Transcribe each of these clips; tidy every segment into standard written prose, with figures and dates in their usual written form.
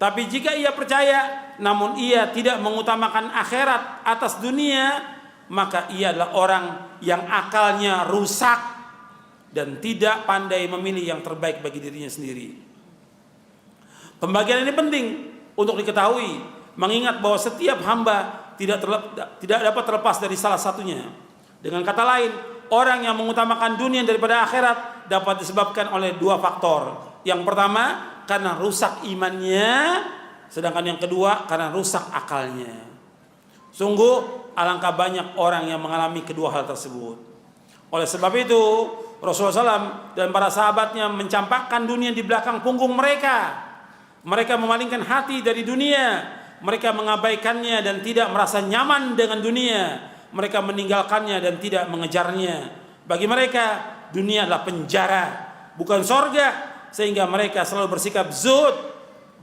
Tapi jika ia percaya namun ia tidak mengutamakan akhirat atas dunia, maka ia adalah orang yang akalnya rusak dan tidak pandai memilih yang terbaik bagi dirinya sendiri. Pembagian ini penting untuk diketahui, mengingat bahwa setiap hamba tidak dapat terlepas dari salah satunya. Dengan kata lain, orang yang mengutamakan dunia daripada akhirat dapat disebabkan oleh dua faktor. Yang pertama, karena rusak imannya, sedangkan yang kedua karena rusak akalnya. Sungguh alangkah banyak orang yang mengalami kedua hal tersebut. Oleh sebab itu Rasulullah SAW dan para sahabatnya mencampakkan dunia di belakang punggung mereka. Mereka memalingkan hati dari dunia. Mereka mengabaikannya dan tidak merasa nyaman dengan dunia. Mereka meninggalkannya dan tidak mengejarnya. Bagi mereka dunia adalah penjara, bukan sorga. Sehingga mereka selalu bersikap zuhud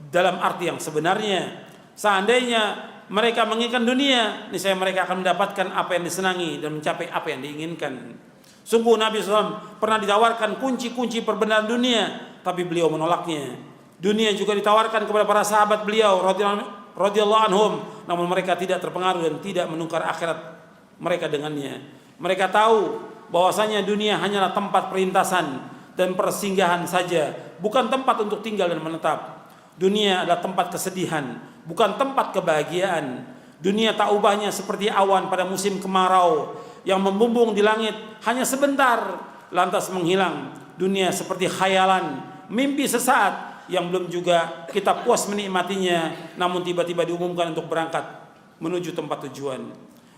dalam arti yang sebenarnya. Seandainya mereka menginginkan dunia, niscaya mereka akan mendapatkan apa yang disenangi dan mencapai apa yang diinginkan. Sungguh Nabi SAW pernah ditawarkan kunci-kunci perbenaran dunia, tapi beliau menolaknya. Dunia juga ditawarkan kepada para sahabat beliau radhiyallahu anhum, namun mereka tidak terpengaruh dan tidak menukar akhirat mereka dengannya. Mereka tahu bahwasanya dunia hanyalah tempat perintasan dan persinggahan saja, bukan tempat untuk tinggal dan menetap. Dunia adalah tempat kesedihan, bukan tempat kebahagiaan. Dunia tak ubahnya seperti awan pada musim kemarau yang membumbung di langit hanya sebentar lantas menghilang. Dunia seperti khayalan, mimpi sesaat yang belum juga kita puas menikmatinya, namun tiba-tiba diumumkan untuk berangkat menuju tempat tujuan.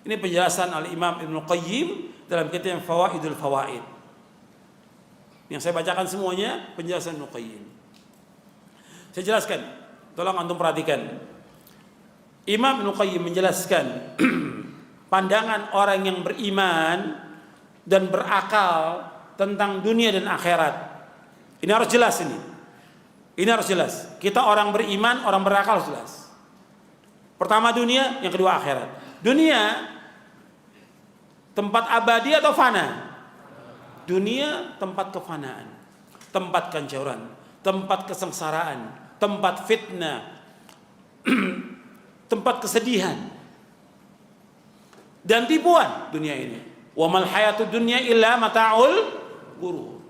Ini penjelasan Al-Imam Ibnu Qayyim dalam kitab Fawaidul Fawaid. Yang saya bacakan semuanya penjelasan Ibnu Qayyim. Saya jelaskan, tolong antum perhatikan. Imam Ibnu Qayyim menjelaskan pandangan orang yang beriman dan berakal tentang dunia dan akhirat. Ini harus jelas ini. Ini harus jelas. Kita orang beriman, orang berakal harus jelas. Pertama dunia, yang kedua akhirat. Dunia tempat abadi atau fana? Dunia tempat kefanaan, tempat kehancuran, tempat kesengsaraan, tempat fitnah, tempat kesedihan dan tipuan dunia ini. Wa mal hayatud dunya illa mata'ul ghurur.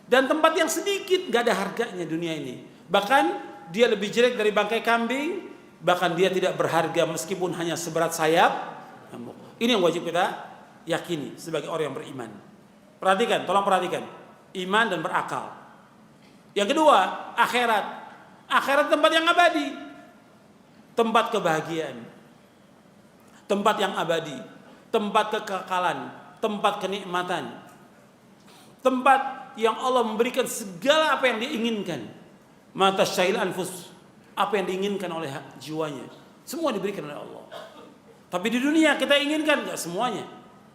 Dan tempat yang sedikit, gak ada harganya dunia ini. Bahkan dia lebih jelek dari bangkai kambing, bahkan dia tidak berharga meskipun hanya seberat sayap nyamuk. Ini yang wajib kita yakini sebagai orang yang beriman. Perhatikan, tolong perhatikan. Iman dan berakal. Yang kedua, akhirat. Akhirat tempat yang abadi. Tempat kebahagiaan. Tempat yang abadi. Tempat kekekalan. Tempat kenikmatan. Tempat yang Allah memberikan segala apa yang diinginkan. Mata syail anfus. Apa yang diinginkan oleh jiwanya. Semua diberikan oleh Allah. Tapi di dunia kita inginkan, gak semuanya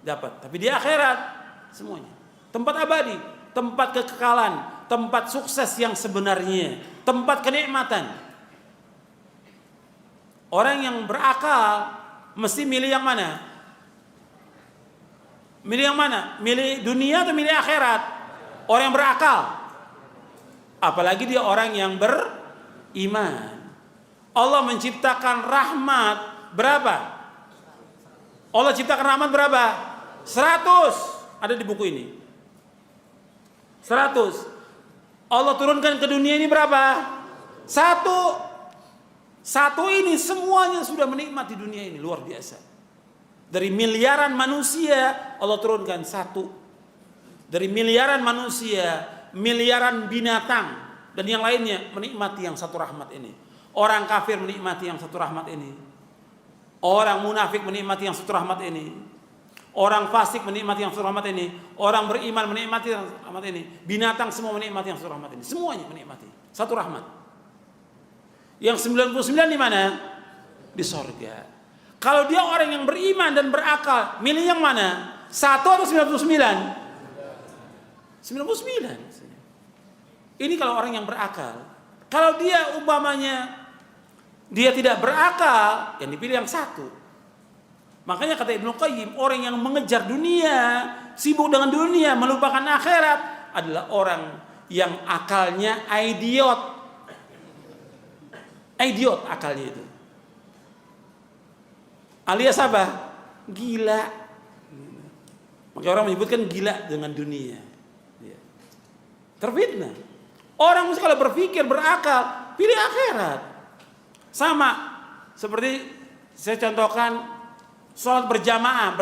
dapat. Tapi di akhirat semuanya. Tempat abadi, tempat kekekalan, tempat sukses yang sebenarnya, tempat kenikmatan. Orang yang berakal mesti milih yang mana? Milih yang mana? Milih dunia atau milih akhirat? Orang yang berakal. Apalagi dia orang yang beriman. Allah menciptakan rahmat berapa? Allah ciptakan rahmat berapa? 100. Ada di buku ini. 100. Allah turunkan ke dunia ini berapa? 1. 1 ini semuanya sudah menikmati dunia ini, luar biasa. Dari miliaran manusia Allah turunkan 1. Dari miliaran manusia, miliaran binatang dan yang lainnya menikmati yang satu rahmat ini. Orang kafir menikmati yang satu rahmat ini. Orang munafik menikmati yang satu rahmat ini. Orang fasik menikmati yang satu rahmat ini. Orang beriman menikmati yang satu rahmat ini. Binatang semua menikmati yang satu rahmat ini. Semuanya menikmati satu rahmat. Yang 99 di mana? Di sorga. Kalau dia orang yang beriman dan berakal, milih yang mana? 1 atau 99? 99. Ini kalau orang yang berakal. Kalau dia umpamanya dia tidak berakal, yang dipilih yang 1. Makanya kata Ibnu Qayyim, orang yang mengejar dunia, sibuk dengan dunia, melupakan akhirat adalah orang yang akalnya idiot. Idiot akalnya itu. Alias apa? Gila. Maka orang menyebutkan gila dengan dunia. Terfitnah. Orang mesti kalau berpikir, berakal, pilih akhirat. Sama seperti saya contohkan sholat berjamaah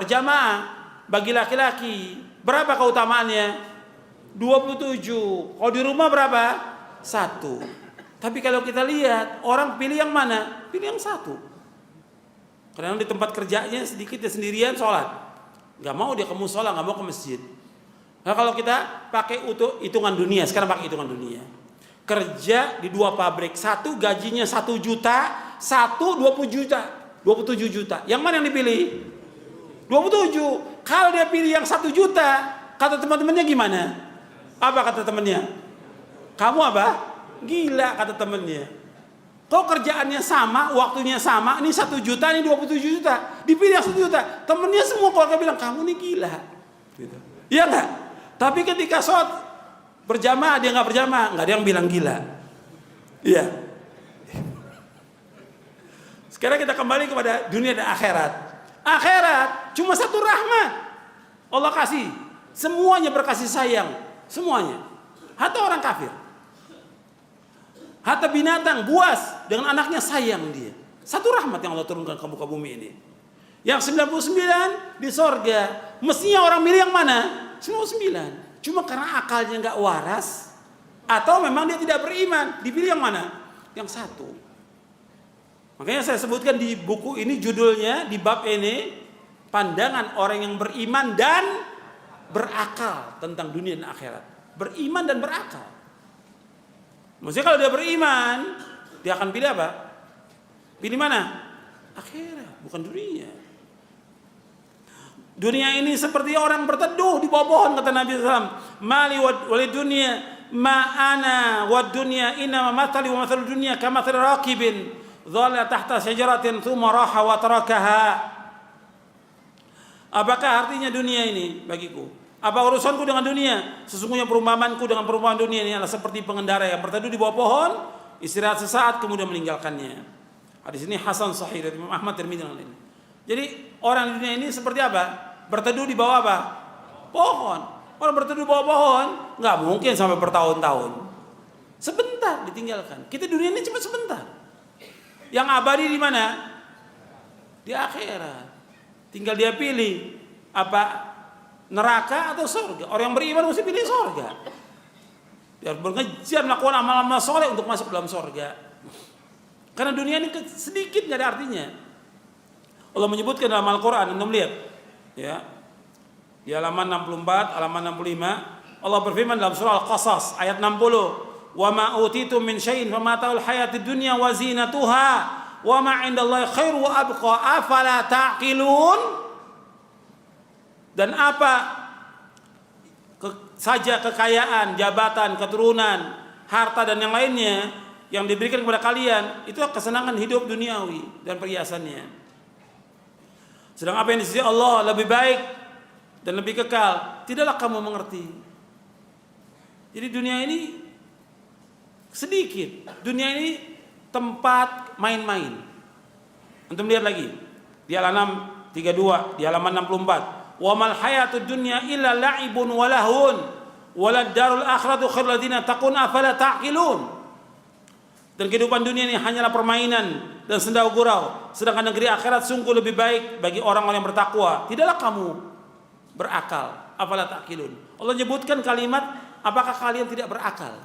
bagi laki-laki. Berapa keutamaannya? 27. Kalau di rumah berapa? 1. Tapi kalau kita lihat, orang pilih yang mana? Pilih yang 1. Karena di tempat kerjanya sedikit dia sendirian sholat, nggak mau dia ke musola, nggak mau ke masjid. Nah kalau kita pakai hitungan dunia, sekarang pakai hitungan dunia, kerja di 2 pabrik, satu gajinya 1 juta, satu 20 juta, 27 juta. Yang mana yang dipilih? 27. Kalau dia pilih yang 1 juta, kata teman-temannya gimana? Apa kata temannya? Kamu apa? Gila kata temannya. Kok kerjaannya sama, waktunya sama, ini 1 juta, ini 27 juta. Dipilih yang 1 juta. Temennya semua keluarga bilang, kamu ini gila. Gitu. Iya enggak? Tapi ketika sholat berjamaah, dia nggak berjamaah, nggak ada yang bilang gila. Iya. Sekarang kita kembali kepada dunia dan akhirat. Akhirat cuma 1 rahmat. Allah kasih. Semuanya berkasih sayang. Semuanya. Hatta orang kafir. Hatta binatang buas dengan anaknya sayang dia. 1 rahmat yang Allah turunkan ke muka bumi ini. Yang 99 di sorga. Mestinya orang milih yang mana? 99. Cuma karena akalnya nggak waras, atau memang dia tidak beriman, dipilih yang mana? Yang 1. Makanya saya sebutkan di buku ini judulnya, di bab ini, pandangan orang yang beriman dan berakal tentang dunia dan akhirat. Beriman dan berakal. Maksudnya kalau dia beriman, dia akan pilih apa? Pilih mana? Akhirat, bukan dunia. Dunia ini seperti orang berteduh di bawah pohon, kata Nabi SAW. Mali wali dunia ma'ana wad dunia inna mathali wa mathal dunia kamathal raqibin dhalla tahta syajaratin thumma raha wa tarakaha. Apakah artinya dunia ini bagiku? Apa urusanku dengan dunia? Sesungguhnya perumpamanku dengan perumpamaan dunia ini adalah seperti pengendara yang berteduh di bawah pohon, istirahat sesaat kemudian meninggalkannya. Hadis ini hasan sahih dari Imam Ahmad, Tirmidzi dan lain. Jadi orang di dunia ini seperti apa? Berteduh di bawah apa? Pohon. Orang berteduh di bawah pohon nggak mungkin sampai bertahun-tahun. Sebentar ditinggalkan. Kita dunia ini cuma sebentar. Yang abadi di mana? Di akhirat. Tinggal dia pilih apa? Neraka atau surga. Orang yang beriman mesti pilih surga. Dia berkejar melakukan amal-amal soleh untuk masuk dalam surga. Karena dunia ini sedikit nggak ada artinya. Allah menyebutkan dalam Al-Quran, Anda melihat, ya, di halaman 64, halaman 65, Allah berfirman dalam surah Al-Qasas ayat 60, "Wa ma utitu min syai'in famata'ul hayatid dunya wa zinatuha wa ma 'indallahi khairu wa abqa afala ta'qilun." Dan apa saja kekayaan, jabatan, keturunan, harta dan yang lainnya yang diberikan kepada kalian, itu kesenangan hidup duniawi dan perhiasannya. Sedang apa yang di sisi Allah lebih baik dan lebih kekal, tidaklah kamu mengerti. Jadi dunia ini sedikit. Dunia ini tempat main-main. Untuk lihat lagi di halaman 32, di halaman 64. Wa mal hayatud dunya illa la'ibun wa lahun walad darul akhiratu khairul ladzina taqun afala ta'qilun. Dan kehidupan dunia ini hanyalah permainan dan senda gurau, sedangkan negeri akhirat sungguh lebih baik bagi orang-orang yang bertakwa. Tidaklah kamu berakal? Afala ta'qilun. Allah menyebutkan kalimat apakah kalian tidak berakal?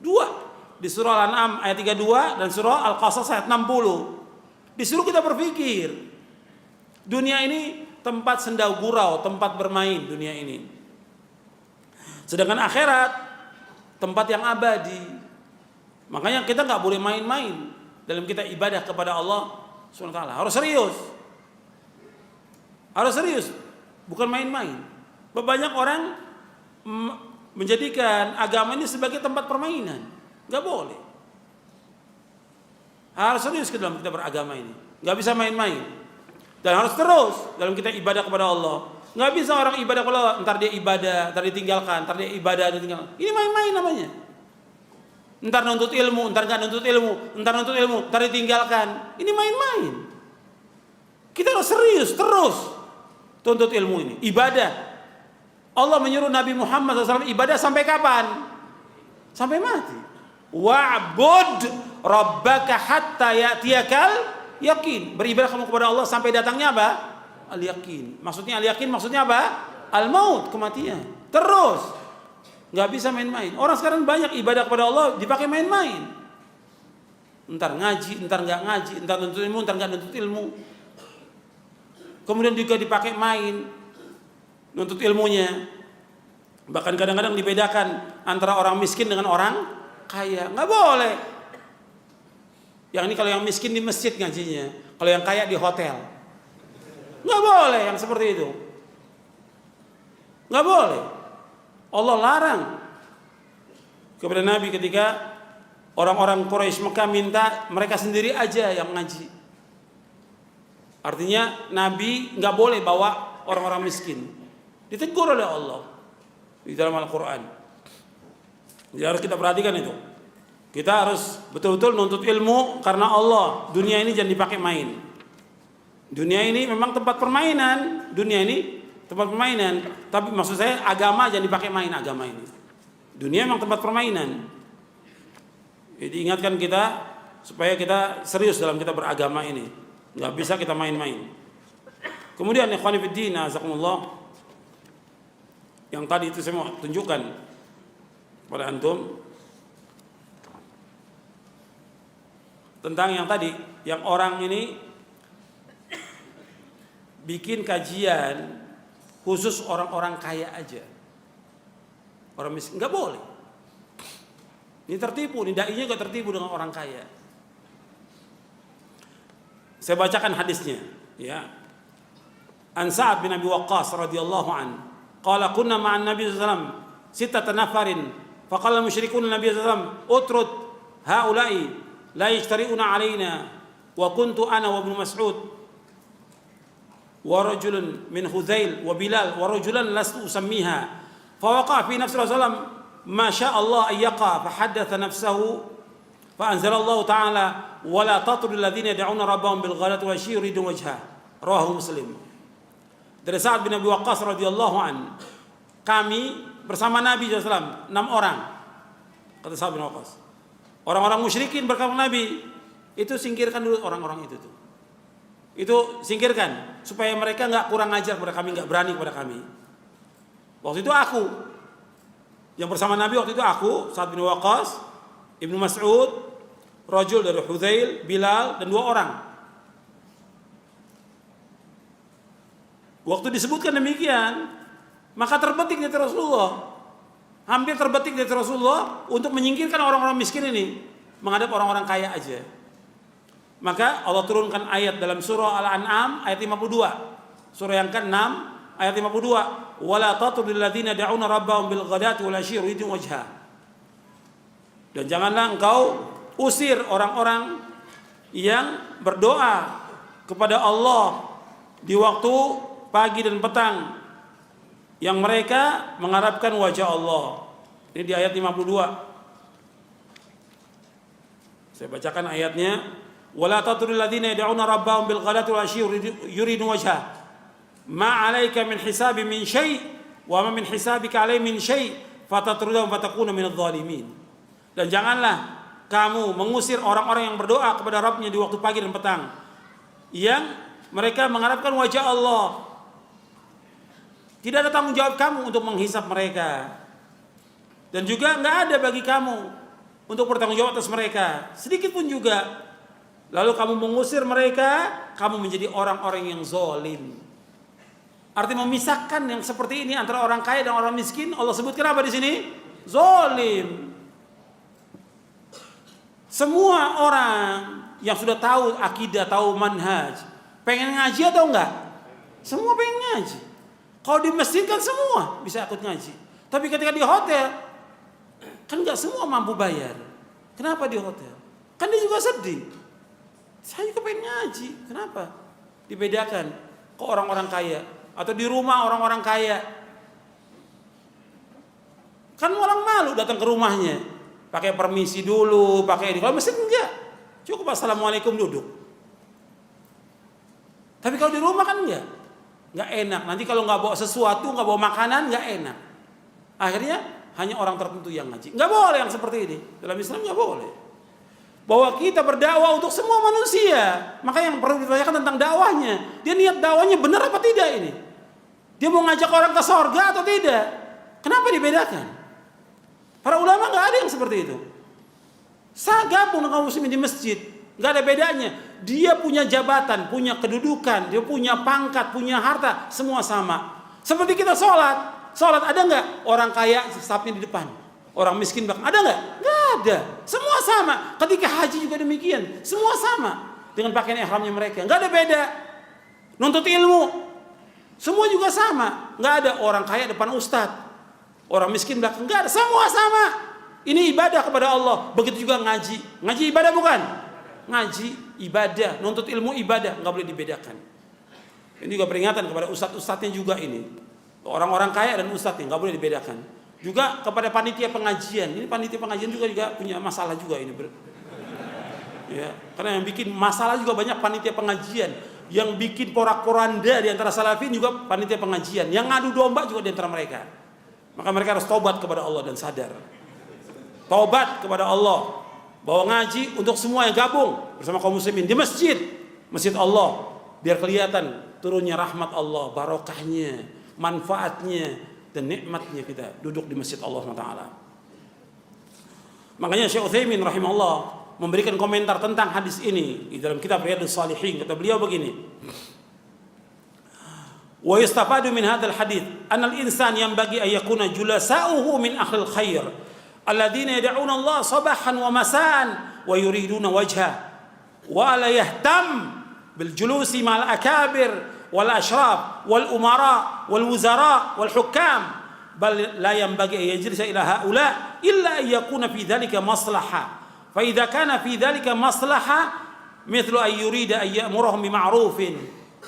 2 di surah Al-An'am ayat 32 dan surah Al-Qasas ayat 60. Disuruh kita berpikir. Dunia ini tempat senda gurau, tempat bermain dunia ini. Sedangkan akhirat tempat yang abadi. Makanya kita nggak boleh main-main dalam kita ibadah kepada Allah Subhanahu wa taala. Harus serius. Harus serius, bukan main-main. Banyak orang menjadikan agama ini sebagai tempat permainan. Nggak boleh. Harus serius ke dalam kita beragama ini. Nggak bisa main-main. Dan harus terus dalam kita ibadah kepada Allah. Nggak bisa orang ibadah kalau ntar dia ibadah, ntar ditinggalkan, ntar dia ibadah, ditinggalkan. Ini main-main namanya. Ntar nuntut ilmu, ntar nggak nuntut ilmu, ntar nuntut ilmu, ntar ditinggalkan. Ini main-main. Kita harus serius terus tuntut ilmu ini. Ibadah. Allah menyuruh Nabi Muhammad SAW ibadah sampai kapan? Sampai mati. Wa'bud rabbaka hatta ya'tiyakal yakin. Beribadah kamu kepada Allah sampai datangnya apa? Al-yakin. Maksudnya al-yakin maksudnya apa? Al-maut, kematian. Terus. Nggak bisa main-main. Orang sekarang banyak ibadah kepada Allah dipakai main-main. Ntar ngaji, ntar nggak ngaji, ntar nuntut ilmu, ntar nggak nuntut ilmu. Kemudian juga dipakai main, nuntut ilmunya. Bahkan kadang-kadang dibedakan antara orang miskin dengan orang kaya. Nggak boleh. Yang ini kalau yang miskin di masjid ngajinya, kalau yang kaya di hotel. Nggak boleh yang seperti itu. Nggak boleh. Allah larang kepada Nabi ketika orang-orang Quraisy Mekah minta mereka sendiri aja yang ngaji. Artinya Nabi nggak boleh bawa orang-orang miskin. Ditegur oleh Allah di dalam Al-Quran. Jadi harus kita perhatikan itu. Kita harus betul-betul nuntut ilmu karena Allah. Dunia ini jangan dipakai main. Dunia ini memang tempat permainan. Dunia ini tempat permainan, tapi maksud saya agama jangan dipakai main agama ini. Dunia memang tempat permainan. Jadi ingatkan kita supaya kita serius dalam kita beragama ini. Nggak bisa kita main-main. Kemudian ikhwani fiddin, azakumullah. Yang tadi itu saya mau tunjukkan pada antum tentang yang tadi, yang orang ini bikin kajian khusus orang-orang kaya aja. Orang miskin nggak boleh. Ini tertipu, ini dai-nya juga tertipu dengan orang kaya. Saya bacakan hadisnya, ya. An Sa'ad bin Abi Waqqas radhiyallahu an, qala kunna ma'an Nabi sallallahu alaihi wasallam sittata nafarin, faqala musyrikun Nabi sallallahu alaihi wasallam utrud haula'i la yashtari'una 'alaina wa kuntu ana wa Ibnu Mas'ud ورجل من خذيل وبلال ورجلا لست أسميها فوقع في نفس الله وسلم ما شاء الله أن يقع فحدث نفسه فأنزل الله تعالى ولا تطرد الذين يدعون ربهم بالغداة والعشي يريدون وجهه رواه مسلم. Dari Sa'ad bin Abi Waqqas radhiyallahu an, kami bersama Nabi SAW 6 orang, kata Sa'ad bin Waqqas. Orang-orang musyrikin berkata Nabi, itu singkirkan dulu orang-orang itu tuh. Itu singkirkan supaya mereka nggak kurang ajar kepada kami, nggak berani kepada kami. Waktu itu aku yang bersama Nabi, waktu itu aku Sa'ad bin Waqqas, Ibnu Mas'ud, rajul dari Hudzail, Bilal, dan 2 orang. Waktu disebutkan demikian, maka terbetik dari Rasulullah, hampir terbetik dari Rasulullah untuk menyingkirkan orang-orang miskin ini, menghadap orang-orang kaya aja. Maka Allah turunkan ayat dalam surah Al-An'am ayat 52. Surah yang ke-6 ayat 52. Wala tatrudil ladzina da'una rabbahum bil ghadati wal 'ashyi yuridun wajha. Dan janganlah engkau usir orang-orang yang berdoa kepada Allah di waktu pagi dan petang yang mereka mengharapkan wajah Allah. Ini di ayat 52. Saya bacakan ayatnya. ولا تطرد الذين يدعون ربهم بالغداة والعشي يريدون وجهه ما عليك من حساب من شيء وما من حسابك عليه من شيء فتطردهم فتكون من الظالمين. Dan janganlah kamu mengusir orang-orang yang berdoa kepada Rabbnya di waktu pagi dan petang yang mereka mengharapkan wajah Allah. Tidak ada tanggung jawab kamu untuk menghisap mereka, dan juga nggak ada bagi kamu untuk bertanggung jawab atas mereka sedikit pun juga. Lalu kamu mengusir mereka, kamu menjadi orang-orang yang zalim. Artinya memisahkan yang seperti ini antara orang kaya dan orang miskin. Allah sebutkan apa di sini? Zalim. Semua orang yang sudah tahu akidah, tahu manhaj, pengen ngaji atau enggak? Semua pengen ngaji. Kalau di masjid kan semua bisa ikut ngaji. Tapi ketika di hotel, kan enggak semua mampu bayar. Kenapa di hotel? Kan dia juga sedih. Saya juga pengen ngaji. Kenapa? Dibedakan ke orang-orang kaya atau di rumah orang-orang kaya. Kan orang malu datang ke rumahnya. pakai permisi dulu, pakai ini. Kalau masjid enggak, cukup assalamualaikum duduk. Tapi kalau di rumah kan enggak enak. Nanti kalau nggak bawa sesuatu, nggak bawa makanan, nggak enak. Akhirnya hanya orang tertentu yang ngaji. Nggak boleh yang seperti ini. Dalam Islam nggak boleh. Bahwa kita berdakwah untuk semua manusia. Maka yang perlu ditanyakan tentang dakwahnya. Dia niat dakwahnya benar apa tidak ini? Dia mau ngajak orang ke sorga atau tidak? Kenapa dibedakan? Para ulama nggak ada yang seperti itu. Saya gabung dengan kaum muslimin di masjid, nggak ada bedanya. Dia punya jabatan, punya kedudukan, dia punya pangkat, punya harta, semua sama. Seperti kita sholat ada nggak orang kaya safnya di depan, orang miskin belakang, ada nggak? Nggak ada. Semua sama. Ketika haji juga demikian, semua sama dengan pakaian ihramnya mereka, nggak ada beda. Nuntut ilmu, semua juga sama. Nggak ada orang kaya depan ustadz, orang miskin belakang, nggak ada. Semua sama. Ini ibadah kepada Allah. Begitu juga ngaji. Ngaji ibadah bukan? Ngaji ibadah, nuntut ilmu ibadah, nggak boleh dibedakan. Ini juga peringatan kepada ustadz-ustadznya juga ini. Orang-orang kaya dan ustadznya nggak boleh dibedakan. Juga kepada panitia pengajian. Ini panitia pengajian juga punya masalah juga ini. Ya, karena yang bikin masalah juga banyak panitia pengajian. Yang bikin porak-poranda di antara salafin juga panitia pengajian. Yang ngadu domba juga di antara mereka. Maka mereka harus taubat kepada Allah dan sadar. Taubat kepada Allah. Bahwa ngaji untuk semua yang gabung bersama kaum muslimin di masjid Allah, biar kelihatan turunnya rahmat Allah, barokahnya, manfaatnya dan nikmatnya kita duduk di masjid Allah SWT. Makanya Syekh Utsaimin rahimahullah memberikan komentar tentang hadis ini di dalam kitab Riyadhus Shalihin. Kata beliau begini, wa yustafadu min hadzal hadits anna al-insan yanbaghi an yakuna julasa'uhu min ahlil khair alladzina yad'una Allah sabahan wa masaan wa yuriduna wajhah wa la yahtam bil julusi ma'al akabir wal ashraf wal umara wal wuzara wal hukam bal la yanbaghi an yajlisa ila haula illa an yakuna fi dhalika maslahah fa idza kana fi dhalika maslahah mithlu an yurida an ya'murahum bima'rufin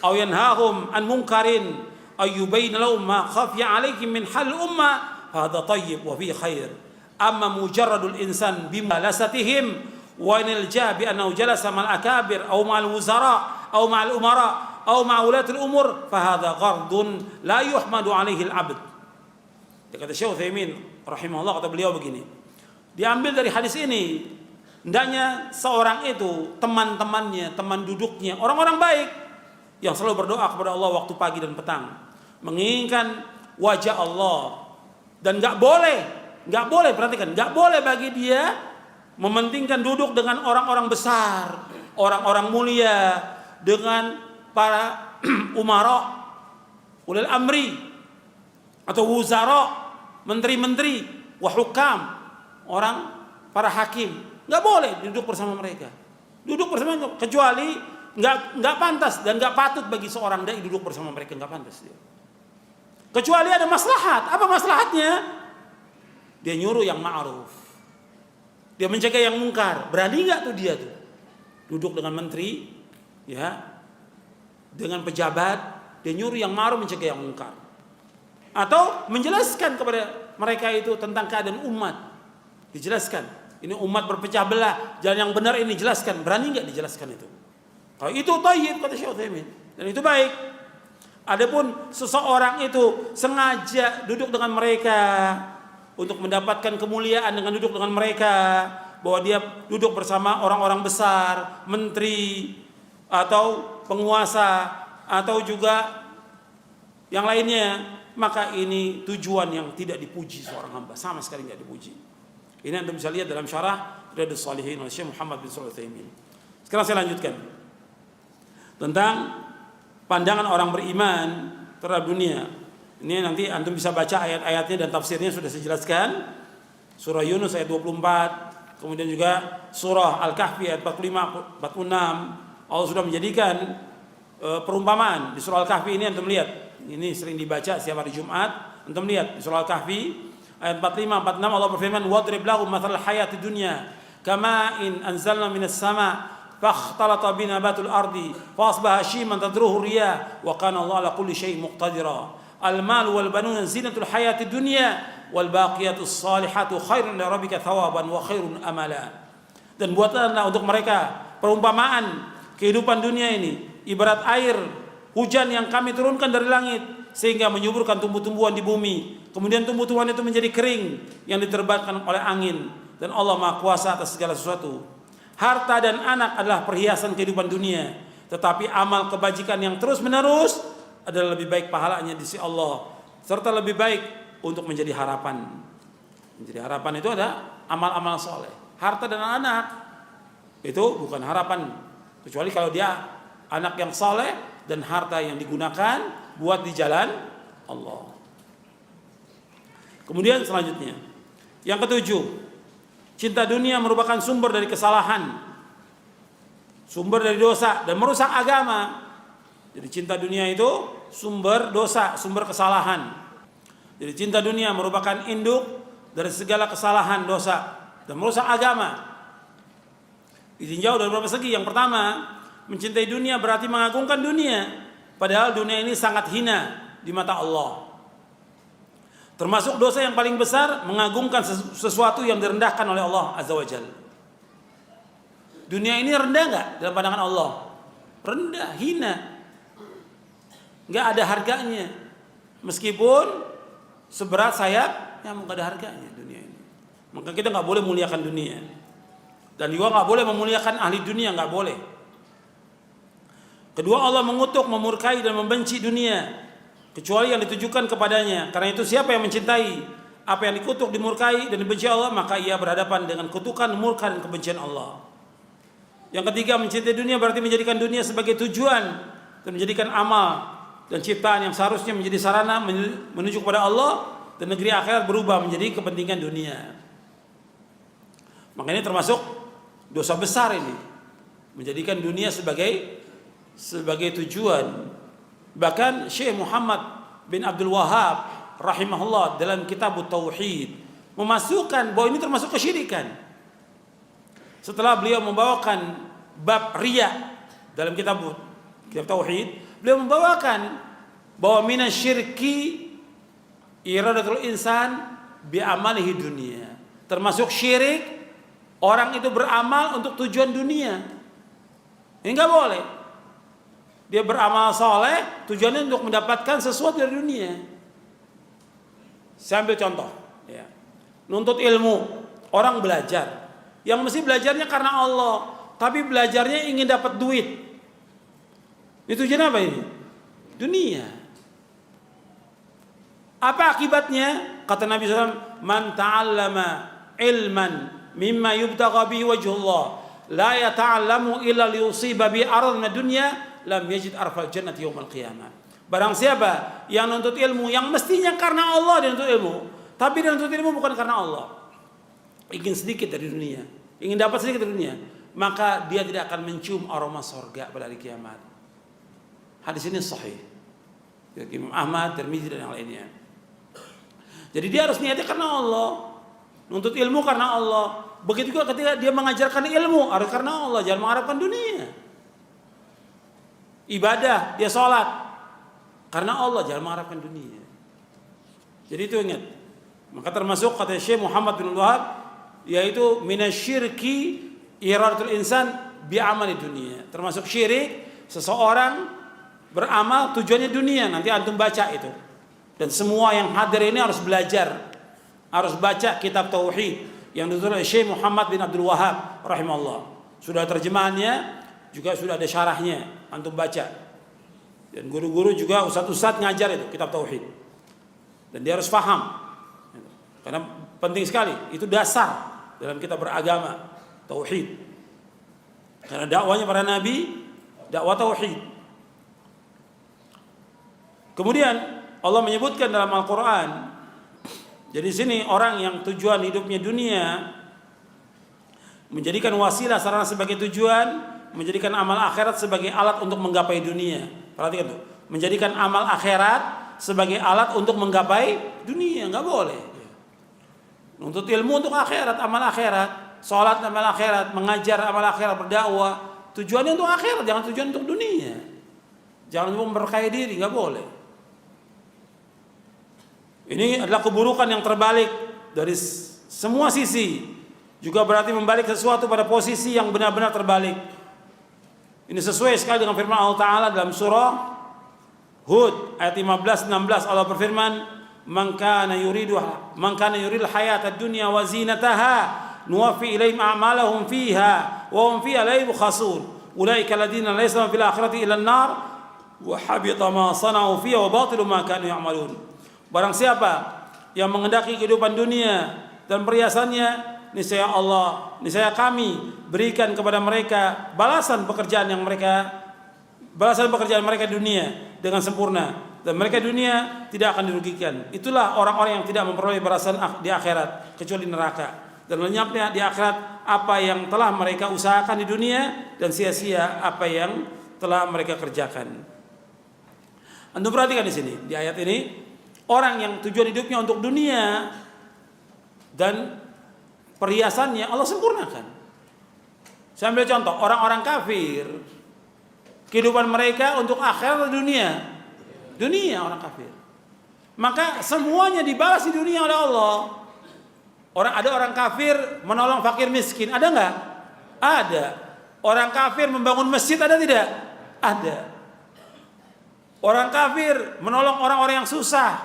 aw yanhahum an munkarin ay yubayyin lahum ma khafiya 'alaihim min hal umma hadha tayyib wa fi khair. Amma mujarradul insan bimulasatihim wa inilja bi annahu jalasa ma'al akabir aw ma'al wuzara aw ma'al umara aw ma'a ulatil umur fa hadha ghardun la yuhmadu 'alaihi al-'abd. Kata Syekh Utsaimin rahimahullah, kata beliau begini, diambil dari hadis ini hendaknya seorang itu teman-temannya, teman duduknya orang-orang baik yang selalu berdoa kepada Allah waktu pagi dan petang, menginginkan wajah Allah, dan enggak boleh, perhatikan, enggak boleh bagi dia mementingkan duduk dengan orang-orang besar, orang-orang mulia, dengan para umara, ulil amri, atau wuzara, menteri-menteri, wahukam, orang para hakim. Enggak boleh duduk bersama mereka. Duduk bersama mereka, kecuali enggak pantas dan enggak patut bagi seorang dai duduk bersama mereka, enggak pantas dia. Kecuali ada maslahat. Apa maslahatnya? Dia nyuruh yang ma'ruf, dia mencegah yang mungkar. Berani nggak tuh dia tuh duduk dengan menteri, ya, dengan pejabat, dia nyuruh yang ma'ruf, mencegah yang mungkar, atau menjelaskan kepada mereka itu tentang keadaan umat, dijelaskan ini umat berpecah belah, jalan yang benar ini jelaskan. Berani nggak dijelaskan itu? Kalau itu thayyib, kata Syekh Utsaimin, dan itu baik. Adapun seseorang itu sengaja duduk dengan mereka untuk mendapatkan kemuliaan dengan duduk dengan mereka, bahwa dia duduk bersama orang-orang besar, menteri, atau penguasa, atau juga yang lainnya, maka ini tujuan yang tidak dipuji seorang hamba, sama sekali tidak dipuji. Ini Anda bisa lihat dalam syarah Riyadhus Shalihin oleh Syekh Muhammad bin Shalih Al-Utsaimin. Sekarang saya lanjutkan tentang pandangan orang beriman terhadap dunia. Ini nanti antum bisa baca ayat-ayatnya dan tafsirnya sudah saya jelaskan. Surah Yunus ayat 24, kemudian juga surah Al-Kahfi ayat 45, 46. Allah sudah menjadikan perumpamaan di surah Al-Kahfi ini. Antum lihat, ini sering dibaca setiap hari Jumat. Antum lihat di surah Al-Kahfi ayat 45, 46 Allah berfirman, "Wadrib lahum mathalan hayatid dunya kama'in anzalna minas sama' fakhtalata bi nabatul ardi fa asbaha hashiman tadruhu riyah wa kana Allah ala kulli syai'in muqtadira." Al-mal wal banun zinatul hayatid dunya wal baqiyatus salihatu khairun li rabbika thawaban wa khairun amala. Dan buatlah untuk mereka perumpamaan kehidupan dunia ini ibarat air hujan yang kami turunkan dari langit sehingga menyuburkan tumbuh-tumbuhan di bumi. Kemudian tumbuh-tumbuhan itu menjadi kering yang diterbangkan oleh angin. Dan Allah Maha Kuasa atas segala sesuatu. Harta dan anak adalah perhiasan kehidupan dunia, tetapi amal kebajikan yang terus-menerus adalah lebih baik pahalanya di sisi Allah, serta lebih baik untuk menjadi harapan. Menjadi harapan itu ada amal-amal soleh. Harta dan anak itu bukan harapan, kecuali kalau dia anak yang soleh dan harta yang digunakan buat di jalan Allah. Kemudian selanjutnya, yang ketujuh, cinta dunia merupakan sumber dari kesalahan, sumber dari dosa dan merusak agama. Jadi cinta dunia itu sumber dosa, sumber kesalahan. Jadi cinta dunia merupakan induk dari segala kesalahan, dosa dan merusak agama. Ditinjau dari beberapa segi. Yang pertama, mencintai dunia berarti mengagungkan dunia, padahal dunia ini sangat hina di mata Allah. Termasuk dosa yang paling besar mengagungkan sesuatu yang direndahkan oleh Allah Azza wa Jalla. Dunia ini rendah enggak dalam pandangan Allah? Rendah, hina. Enggak ada harganya. Meskipun seberat sayap, ya enggak ada harganya dunia ini. Maka kita enggak boleh muliakan dunia. Dan juga enggak boleh memuliakan ahli dunia, enggak boleh. Kedua, Allah mengutuk, memurkai dan membenci dunia, kecuali yang ditujukan kepadanya. Karena itu siapa yang mencintai apa yang dikutuk, dimurkai dan dibenci Allah, maka ia berhadapan dengan kutukan, murka dan kebencian Allah. Yang ketiga, mencintai dunia berarti menjadikan dunia sebagai tujuan dan menjadikan amal dan ciptaan yang seharusnya menjadi sarana menuju kepada Allah dan negeri akhirat berubah menjadi kepentingan dunia. Maka ini termasuk dosa besar ini, menjadikan dunia sebagai tujuan. Bahkan Syekh Muhammad bin Abdul Wahhab rahimahullah dalam kitab Tauhid memasukkan bahwa ini termasuk kesyirikan. Setelah beliau membawakan bab riya dalam kitab Tauhid, beliau membawakan bahwa minasyirki iradatul insan bi amalihi dunia. Termasuk syirik orang itu beramal untuk tujuan dunia. Ini enggak boleh. Dia beramal soleh tujuannya untuk mendapatkan sesuatu dari dunia. Saya ambil contoh, ya. Nuntut ilmu, orang belajar, yang mesti belajarnya karena Allah, tapi belajarnya ingin dapat duit. Itu tujuan apa ini? Dunia. Apa akibatnya? Kata Nabi SAW, man ta'allama ilman mimma yubtagha bihi wajhullah la yata'allamu illa liyusiba bi aradna dunya lam yajid arfal jannati yaumal qiyamah. Barang siapa yang nuntut ilmu yang mestinya karena Allah dia nuntut ilmu, tapi dia nuntut ilmu bukan karena Allah, ingin sedikit dari dunia, ingin dapat sedikit dari dunia, maka dia tidak akan mencium aroma surga pada hari kiamat. Hadis ini sahih. Imam Ahmad, Tirmidzi dan yang lainnya. Jadi dia harus niatnya karena Allah, nuntut ilmu karena Allah. Begitu juga ketika dia mengajarkan ilmu harus karena Allah, jangan mengharapkan dunia. Ibadah, dia sholat karena Allah, jangan mengharapkan dunia. Jadi itu ingat. Maka termasuk kata Syekh Muhammad bin Wahab, yaitu minasyirki iradatul insan bi amali dunia. Termasuk syirik seseorang beramal tujuannya dunia. Nanti antum baca itu. Dan semua yang hadir ini harus belajar, harus baca kitab Tauhid yang ditulis oleh Syekh Muhammad bin Abdul Wahhab rahimahullah. Sudah terjemahannya, juga sudah ada syarahnya, antum baca. Dan guru-guru juga ustaz-ustaz ngajar itu kitab Tauhid. Dan dia harus paham. Karena penting sekali, itu dasar dalam kita beragama, Tauhid. Karena dakwanya para nabi, dakwah Tauhid. Kemudian Allah menyebutkan dalam Al-Quran, jadi sini orang yang tujuan hidupnya dunia, menjadikan wasilah sarana sebagai tujuan, menjadikan amal akhirat sebagai alat untuk menggapai dunia. Perhatikan tuh, menjadikan amal akhirat sebagai alat untuk menggapai dunia, nggak boleh. Nuntut ilmu untuk akhirat, amal akhirat, sholat amal akhirat, mengajar amal akhirat, berdakwah, tujuannya untuk akhirat, jangan tujuan untuk dunia. Jangan untuk memperkaya diri, nggak boleh. Ini adalah keburukan yang terbalik dari semua sisi. Juga berarti membalik sesuatu pada posisi yang benar-benar terbalik. Ini sesuai sekali dengan firman Allah Ta'ala dalam surah Hud ayat 15-16. Allah berfirman, Man kana yuridul hayatad dunya wa zinataha nuwaffi ilaihim a'malahum fiha wa hum fiha la yubkhasun. Ulaika alladziina laysa lahum fil akhirati illa an-nar wa habita ma sana'u fiha wa batilu ma kanu ya'malun. Barang siapa yang menghendaki kehidupan dunia dan perhiasannya, niscaya Allah, niscaya kami berikan kepada mereka balasan pekerjaan mereka dunia dengan sempurna, dan mereka dunia tidak akan dirugikan. Itulah orang-orang yang tidak memperoleh balasan di akhirat kecuali neraka, dan lenyapnya di akhirat apa yang telah mereka usahakan di dunia dan sia-sia apa yang telah mereka kerjakan. Anda perhatikan di sini di ayat ini, orang yang tujuan hidupnya untuk dunia dan perhiasannya Allah sempurnakan. Saya ambil contoh orang-orang kafir, kehidupan mereka untuk akhirat atau dunia? Dunia orang kafir. Maka semuanya dibalas di dunia oleh Allah. Ada orang kafir menolong fakir miskin, ada nggak? Ada. Orang kafir membangun masjid, ada tidak? Ada. Orang kafir menolong orang-orang yang susah,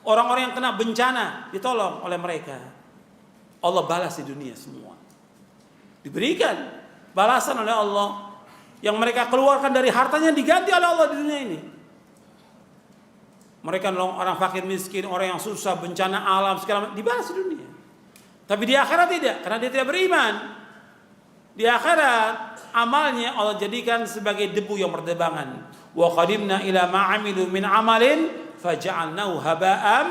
orang-orang yang kena bencana ditolong oleh mereka. Allah balas di dunia semua. Diberikan balasan oleh Allah. Yang mereka keluarkan dari hartanya diganti oleh Allah di dunia ini. Mereka nolong orang fakir miskin, orang yang susah, bencana alam segala macam, dibalas di dunia. Tapi di akhirat tidak, karena dia tidak beriman. Di akhirat amalnya Allah jadikan sebagai debu yang berdebangan. Wa qadimna ila ma 'amilu min 'amalin faja'alnahu haba'an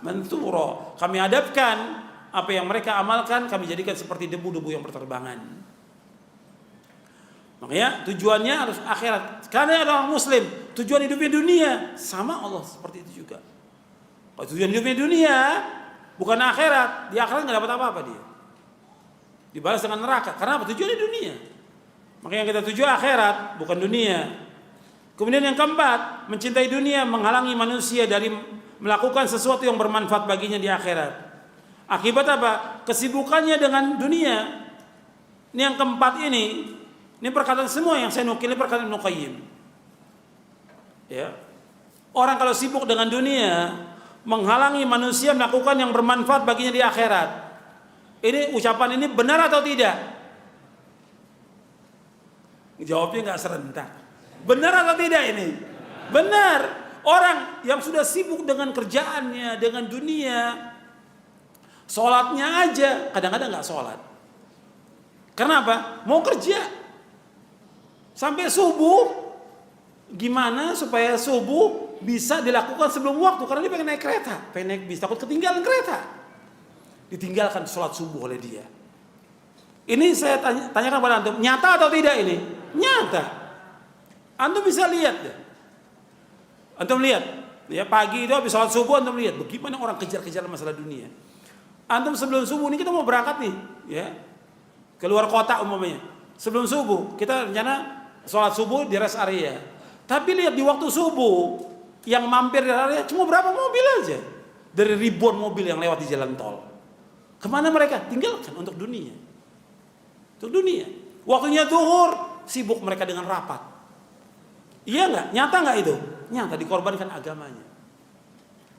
manthura. Kami hadapkan apa yang mereka amalkan, kami jadikan seperti debu-debu yang berterbangan. Makanya tujuannya harus akhirat. Karena ada orang muslim, tujuan hidupnya dunia, sama Allah seperti itu juga. Kalau tujuan hidupnya dunia, bukan akhirat, di akhirat nggak dapat apa-apa dia. Dibalas dengan neraka. Karena apa? Tujuannya dunia. Makanya kita tuju akhirat, bukan dunia. Kemudian yang keempat, mencintai dunia menghalangi manusia dari melakukan sesuatu yang bermanfaat baginya di akhirat. Akibat apa? Kesibukannya dengan dunia. Ini yang keempat ini perkataan semua yang saya nukil, ini perkataan Ibnu Qayyim. Ya. Orang kalau sibuk dengan dunia menghalangi manusia melakukan yang bermanfaat baginya di akhirat. Ini ucapan ini benar atau tidak? Jawabnya nggak serentak. Benar atau tidak ini? Benar. Orang yang sudah sibuk dengan kerjaannya, dengan dunia, sholatnya aja kadang-kadang nggak sholat. Kenapa? Mau kerja sampai subuh. Gimana supaya subuh bisa dilakukan sebelum waktu? Karena dia pengen naik kereta, pengen naik bis, takut ketinggalan kereta. Ditinggalkan sholat subuh oleh dia. Ini saya tanyakan pada antum, nyata atau tidak ini? Nyata. Antum bisa lihat ya. Antum lihat, ya pagi itu habis sholat subuh antum lihat bagaimana orang kejar-kejar masalah dunia. Antum sebelum subuh ini kita mau berangkat nih, ya keluar kota umpamanya. Sebelum subuh kita rencana sholat subuh di rest area. Tapi lihat di waktu subuh yang mampir di area cuma berapa mobil aja dari ribuan mobil yang lewat di jalan tol. Kemana mereka? Tinggalkan untuk dunia. Untuk dunia. Waktunya zuhur sibuk mereka dengan rapat. Iya nggak? Nyata nggak itu? Nyata, dikorbankan agamanya.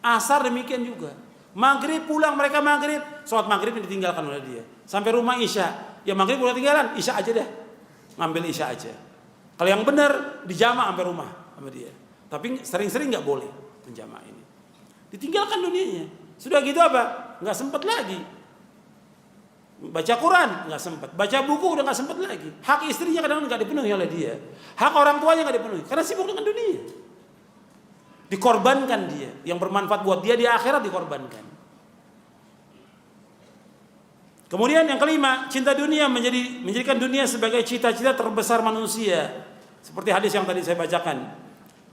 Asar demikian juga. Maghrib pulang mereka maghrib, sholat maghrib yang ditinggalkan oleh dia. Sampai rumah isya, ya maghrib udah tinggalan, isya aja deh, ngambil isya aja. Kalau yang benar dijama sampai rumah sama dia. Tapi sering-sering nggak boleh menjama ini. Ditinggalkan dunianya. Sudah gitu apa? Nggak sempat lagi. Baca Quran nggak sempat, baca buku udah nggak sempat lagi. Hak istrinya kadang-kadang nggak dipenuhi oleh dia. Hak orang tuanya nggak dipenuhi karena sibuk dengan dunia. Dikorbankan dia, yang bermanfaat buat dia di akhirat dikorbankan. Kemudian yang kelima, cinta dunia menjadikan dunia sebagai cita-cita terbesar manusia. Seperti hadis yang tadi saya bacakan.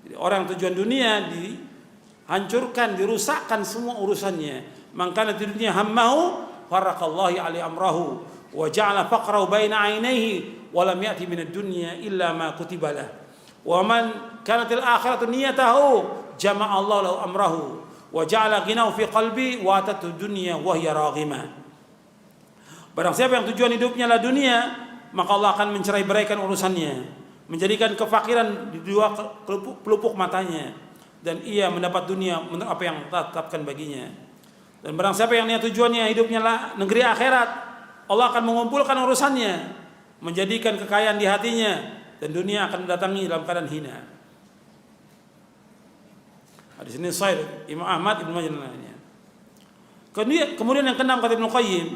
Jadi orang tujuan dunia dihancurkan, dirusakkan semua urusannya. Maka di dunia hammahu faraqallahi ali amrahu wa ja'ala faqrahu baina 'ainaihi wa lam ya'ti minad dunya illa ma kutiba lahu. Wa man kanatil akhiratu niyatahu jama'a Allah lahu amrahu wa ja'ala ghinahu fi qalbi wa atatu dunya wa hiya raghimah. Barang siapa yang tujuan hidupnya adalah dunia, maka Allah akan mencerai-beraikan urusannya, menjadikan kefakiran di dua pelupuk matanya, dan ia mendapat dunia menurut apa yang tetapkan baginya. Dan barang siapa yang niat tujuannya hidupnya lah negeri akhirat, Allah akan mengumpulkan urusannya, menjadikan kekayaan di hatinya, dan dunia akan mendatangi dalam keadaan hina. Hadis ini sahih Imam Ahmad, Ibnu Majah dan lainnya. Kemudian yang keenam kata Ibnu Qayyim,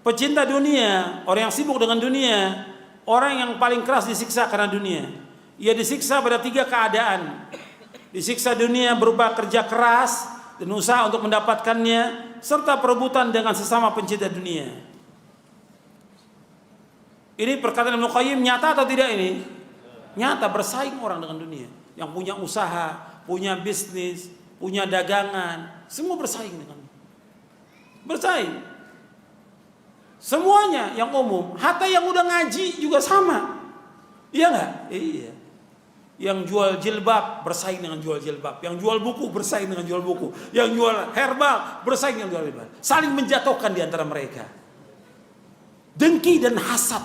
pecinta dunia, orang yang sibuk dengan dunia, orang yang paling keras disiksa karena dunia. Ia disiksa pada 3 keadaan. Disiksa dunia berupa kerja keras dan usaha untuk mendapatkannya, serta perebutan dengan sesama pencinta dunia. Ini perkataan Ibnu Qayyim nyata atau tidak ini? Nyata, bersaing orang dengan dunia. Yang punya usaha, punya bisnis, punya dagangan, semua bersaing dengan. Bersaing. Semuanya yang umum, hatta yang udah ngaji juga sama. Iya enggak? Iya. Yang jual jilbab bersaing dengan jual jilbab, yang jual buku bersaing dengan jual buku, yang jual herbal bersaing dengan jual herbal. Saling menjatuhkan di antara mereka. Dengki dan hasad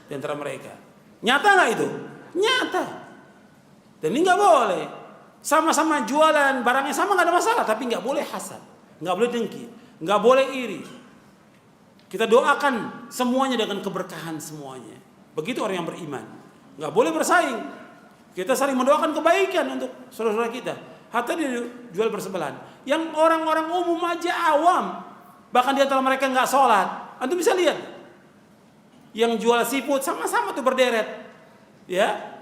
di antara mereka. Nyata enggak itu? Nyata. Dan ini enggak boleh. Sama-sama jualan, barangnya sama enggak ada masalah, tapi enggak boleh hasad, enggak boleh dengki, enggak boleh iri. Kita doakan semuanya dengan keberkahan semuanya. Begitu orang yang beriman. Enggak boleh bersaing. Kita saling mendoakan kebaikan untuk saudara-saudara kita. Hatta dia jual bersebelahan. Yang orang-orang umum aja awam, bahkan di antara mereka enggak sholat. Antum bisa lihat. Yang jual seafood sama-sama tuh berderet. Ya.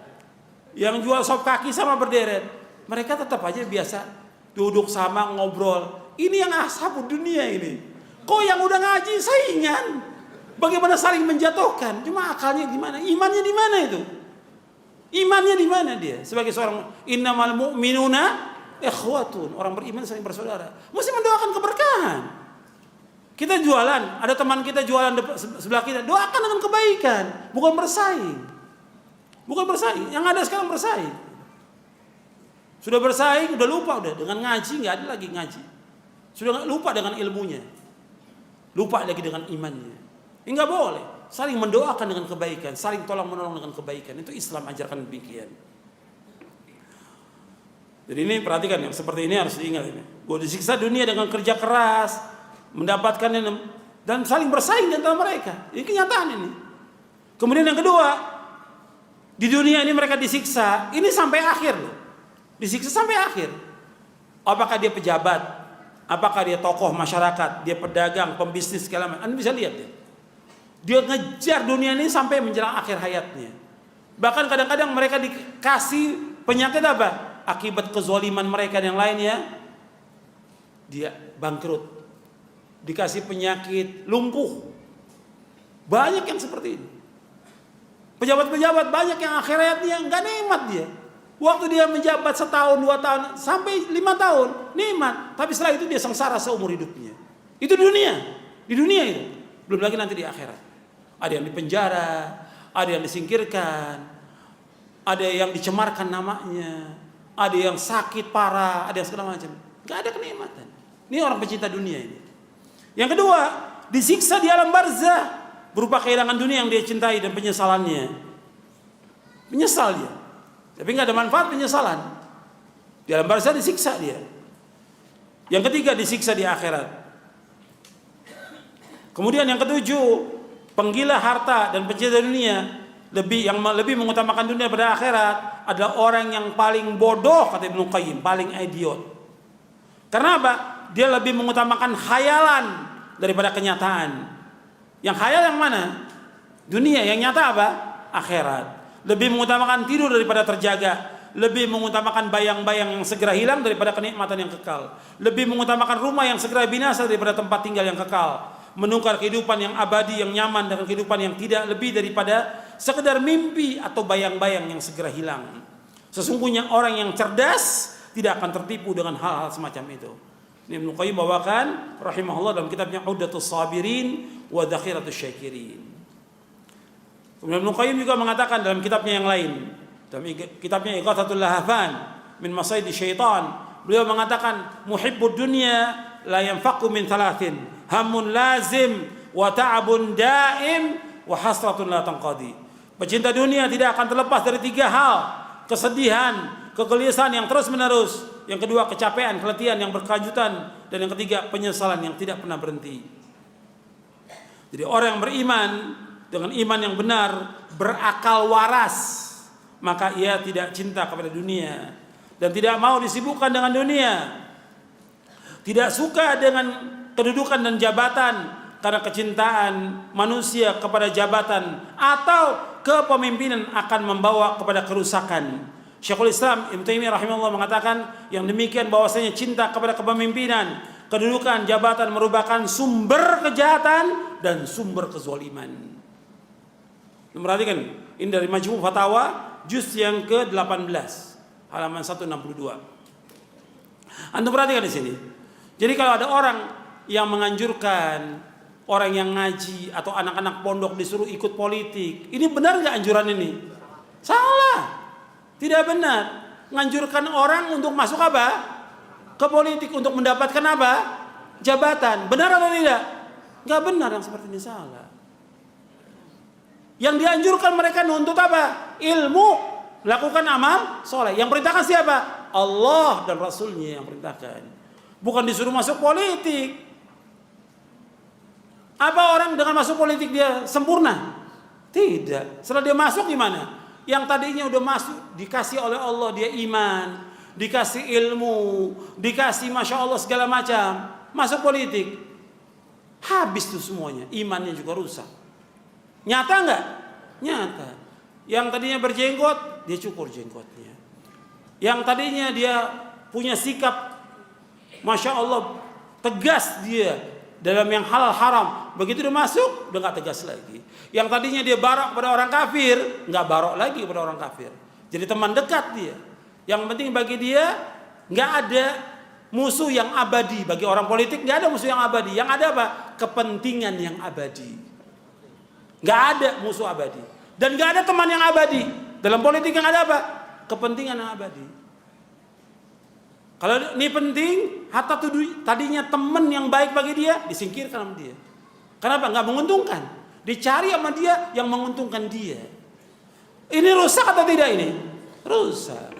Yang jual sop kaki sama berderet. Mereka tetap aja biasa duduk sama ngobrol. Ini yang ashabud dunia ini. Kok yang udah ngaji saingan? Bagaimana saling menjatuhkan? Cuma akalnya di mana? Imannya di mana itu? Imannya di mana dia? Sebagai seorang innamal mu'minuna ikhwatun, orang beriman saling bersaudara. Mesti mendoakan keberkahan. Kita jualan, ada teman kita jualan sebelah kita, doakan dengan kebaikan, bukan bersaing. Bukan bersaing. Yang ada sekarang bersaing. Sudah bersaing, udah lupa udah dengan ngaji, nggak ada lagi ngaji. Sudah lupa dengan ilmunya. Lupa lagi dengan imannya. Enggak boleh. Saling mendoakan dengan kebaikan, saling tolong menolong dengan kebaikan. Itu Islam ajarkan demikian. Jadi ini perhatikan yang seperti ini harus diingat ini. Bahwa disiksa dunia dengan kerja keras, mendapatkan dan saling bersaing di antara mereka. Ini kenyataan ini. Kemudian yang kedua, di dunia ini mereka disiksa, ini sampai akhir loh. Disiksa sampai akhir. Apakah dia pejabat? Apakah dia tokoh masyarakat? Dia pedagang, pembisnis segala macam? Anda bisa lihat ya. Dia ngejar dunia ini sampai menjelang akhir hayatnya. Bahkan kadang-kadang mereka dikasih penyakit apa? Akibat kezaliman mereka yang lainnya, dia bangkrut. Dikasih penyakit lumpuh. Banyak yang seperti ini. Pejabat-pejabat banyak yang akhir hayatnya nggak nikmat dia. Waktu dia menjabat 1 tahun, 2 tahun, sampai 5 tahun, nikmat. Tapi setelah itu dia sengsara seumur hidupnya. Itu dunia. Di dunia itu. Belum lagi nanti di akhirat. Ada yang dipenjara, ada yang disingkirkan, ada yang dicemarkan namanya, ada yang sakit parah, ada yang segala macam. Gak ada kenikmatan. Ini orang pencinta dunia ini. Yang kedua, disiksa di alam barzah berupa kehilangan dunia yang dia cintai dan penyesalannya. Menyesal dia. Tapi gak ada manfaat penyesalan. Di alam barzah disiksa dia. Yang ketiga, disiksa di akhirat. Kemudian yang ketujuh, penggila harta dan pencinta dunia yang lebih mengutamakan dunia pada akhirat adalah orang yang paling bodoh, kata Ibnu Qayyim, paling idiot. Karena apa? Dia lebih mengutamakan khayalan daripada kenyataan. Yang khayal yang mana? Dunia. Yang nyata apa? Akhirat. Lebih mengutamakan tidur daripada terjaga. Lebih mengutamakan bayang-bayang yang segera hilang daripada kenikmatan yang kekal. Lebih mengutamakan rumah yang segera binasa daripada tempat tinggal yang kekal. Menukar kehidupan yang abadi, yang nyaman dengan kehidupan yang tidak lebih daripada sekedar mimpi atau bayang-bayang yang segera hilang. Sesungguhnya orang yang cerdas tidak akan tertipu dengan hal-hal semacam itu. Ini Ibnu Qayyim bawakan rahimahullah dalam kitabnya Uddatus Sabirin wa Dhakhiratus Syakirin. Kemudian Ibnu Qayyim juga mengatakan dalam kitabnya yang lain, dalam kitabnya Ighathatul Lahafan min Masaidi Syaitan, beliau mengatakan muhibbud dunya la yanfaqu min thalathin, hamun lazim wa ta'abun daim wa hasratun la tanqadi. Pecinta dunia tidak akan terlepas dari 3 hal: kesedihan, kegelisahan yang terus-menerus, yang kedua kecapean, keletihan yang berkelanjutan, dan yang ketiga penyesalan yang tidak pernah berhenti. Jadi orang yang beriman dengan iman yang benar, berakal waras, maka ia tidak cinta kepada dunia dan tidak mau disibukkan dengan dunia. Tidak suka dengan kedudukan dan jabatan, karena kecintaan manusia kepada jabatan atau kepemimpinan akan membawa kepada kerusakan. Syekhul Islam Ibnu Taimiyah rahimahullah mengatakan yang demikian bahwasanya cinta kepada kepemimpinan, kedudukan, jabatan merupakan sumber kejahatan dan sumber kezaliman. Perhatikan, ini dari Majmu' Fatawa juz yang ke-18 halaman 162. Antum perhatikan di sini. Jadi kalau ada orang yang menganjurkan orang yang ngaji atau anak-anak pondok disuruh ikut politik, ini benar nggak anjuran ini? Salah, tidak benar. Menganjurkan orang untuk masuk apa? Ke politik untuk mendapatkan apa? Jabatan. Benar atau tidak? Nggak benar, yang seperti ini salah. Yang dianjurkan mereka nuntut apa? Ilmu, lakukan amal soleh. Yang perintahkan siapa? Allah dan Rasulnya yang perintahkan. Bukan disuruh masuk politik. Apa orang dengan masuk politik dia sempurna? Tidak. Setelah dia masuk gimana? Yang tadinya udah masuk, dikasih oleh Allah dia iman, dikasih ilmu, dikasih masya Allah segala macam, masuk politik, habis tuh semuanya, imannya juga rusak. Nyata nggak? Nyata. Yang tadinya berjenggot, dia cukur jenggotnya. Yang tadinya dia punya sikap masya Allah tegas dia dalam yang halal haram, begitu dia masuk udah nggak tegas lagi. Yang tadinya dia barok pada orang kafir, nggak barok lagi pada orang kafir. Jadi teman dekat dia. Yang penting bagi dia nggak ada musuh yang abadi. Bagi orang politik nggak ada musuh yang abadi. Yang ada apa? Kepentingan yang abadi. Nggak ada musuh abadi. Dan nggak ada teman yang abadi. Dalam politik yang ada apa? Kepentingan yang abadi. Kalau ini penting, hatta tadinya teman yang baik bagi dia, disingkirkan sama dia. Kenapa? Nggak menguntungkan. Dicari sama dia yang menguntungkan dia. Ini rusak atau tidak ini? Rusak.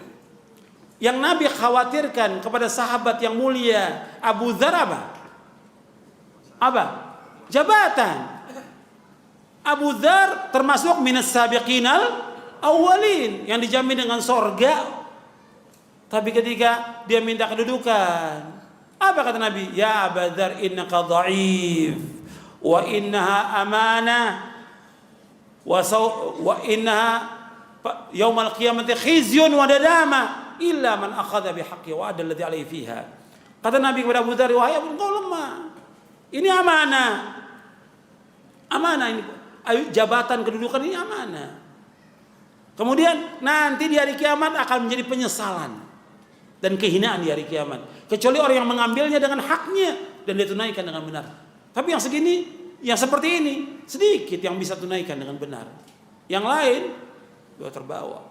Yang Nabi khawatirkan kepada sahabat yang mulia Abu Dzar apa? Apa? Jabatan. Abu Dzar termasuk minas sabiqinal awwalin yang dijamin dengan sorga. Tapi ketika dia minta kedudukan, apa kata Nabi? Ya Abu Dzar innaka dha'if wa innaha amanah wa innaha yaumal qiyamati khizyun wa nadama illa man akhadha bihaqqi wa adda alladhi alayhi fiha. Kata Nabi kepada Abu Dzar, wahai Abu, engkau lemah. Ini amanah. Amanah ini. Jabatan kedudukan ini amanah. Kemudian nanti di hari kiamat akan menjadi penyesalan dan kehinaan di hari kiamat. Kecuali orang yang mengambilnya dengan haknya dan dia tunaikan dengan benar. Tapi yang segini, yang seperti ini, sedikit yang bisa tunaikan dengan benar. Yang lain, dia terbawa.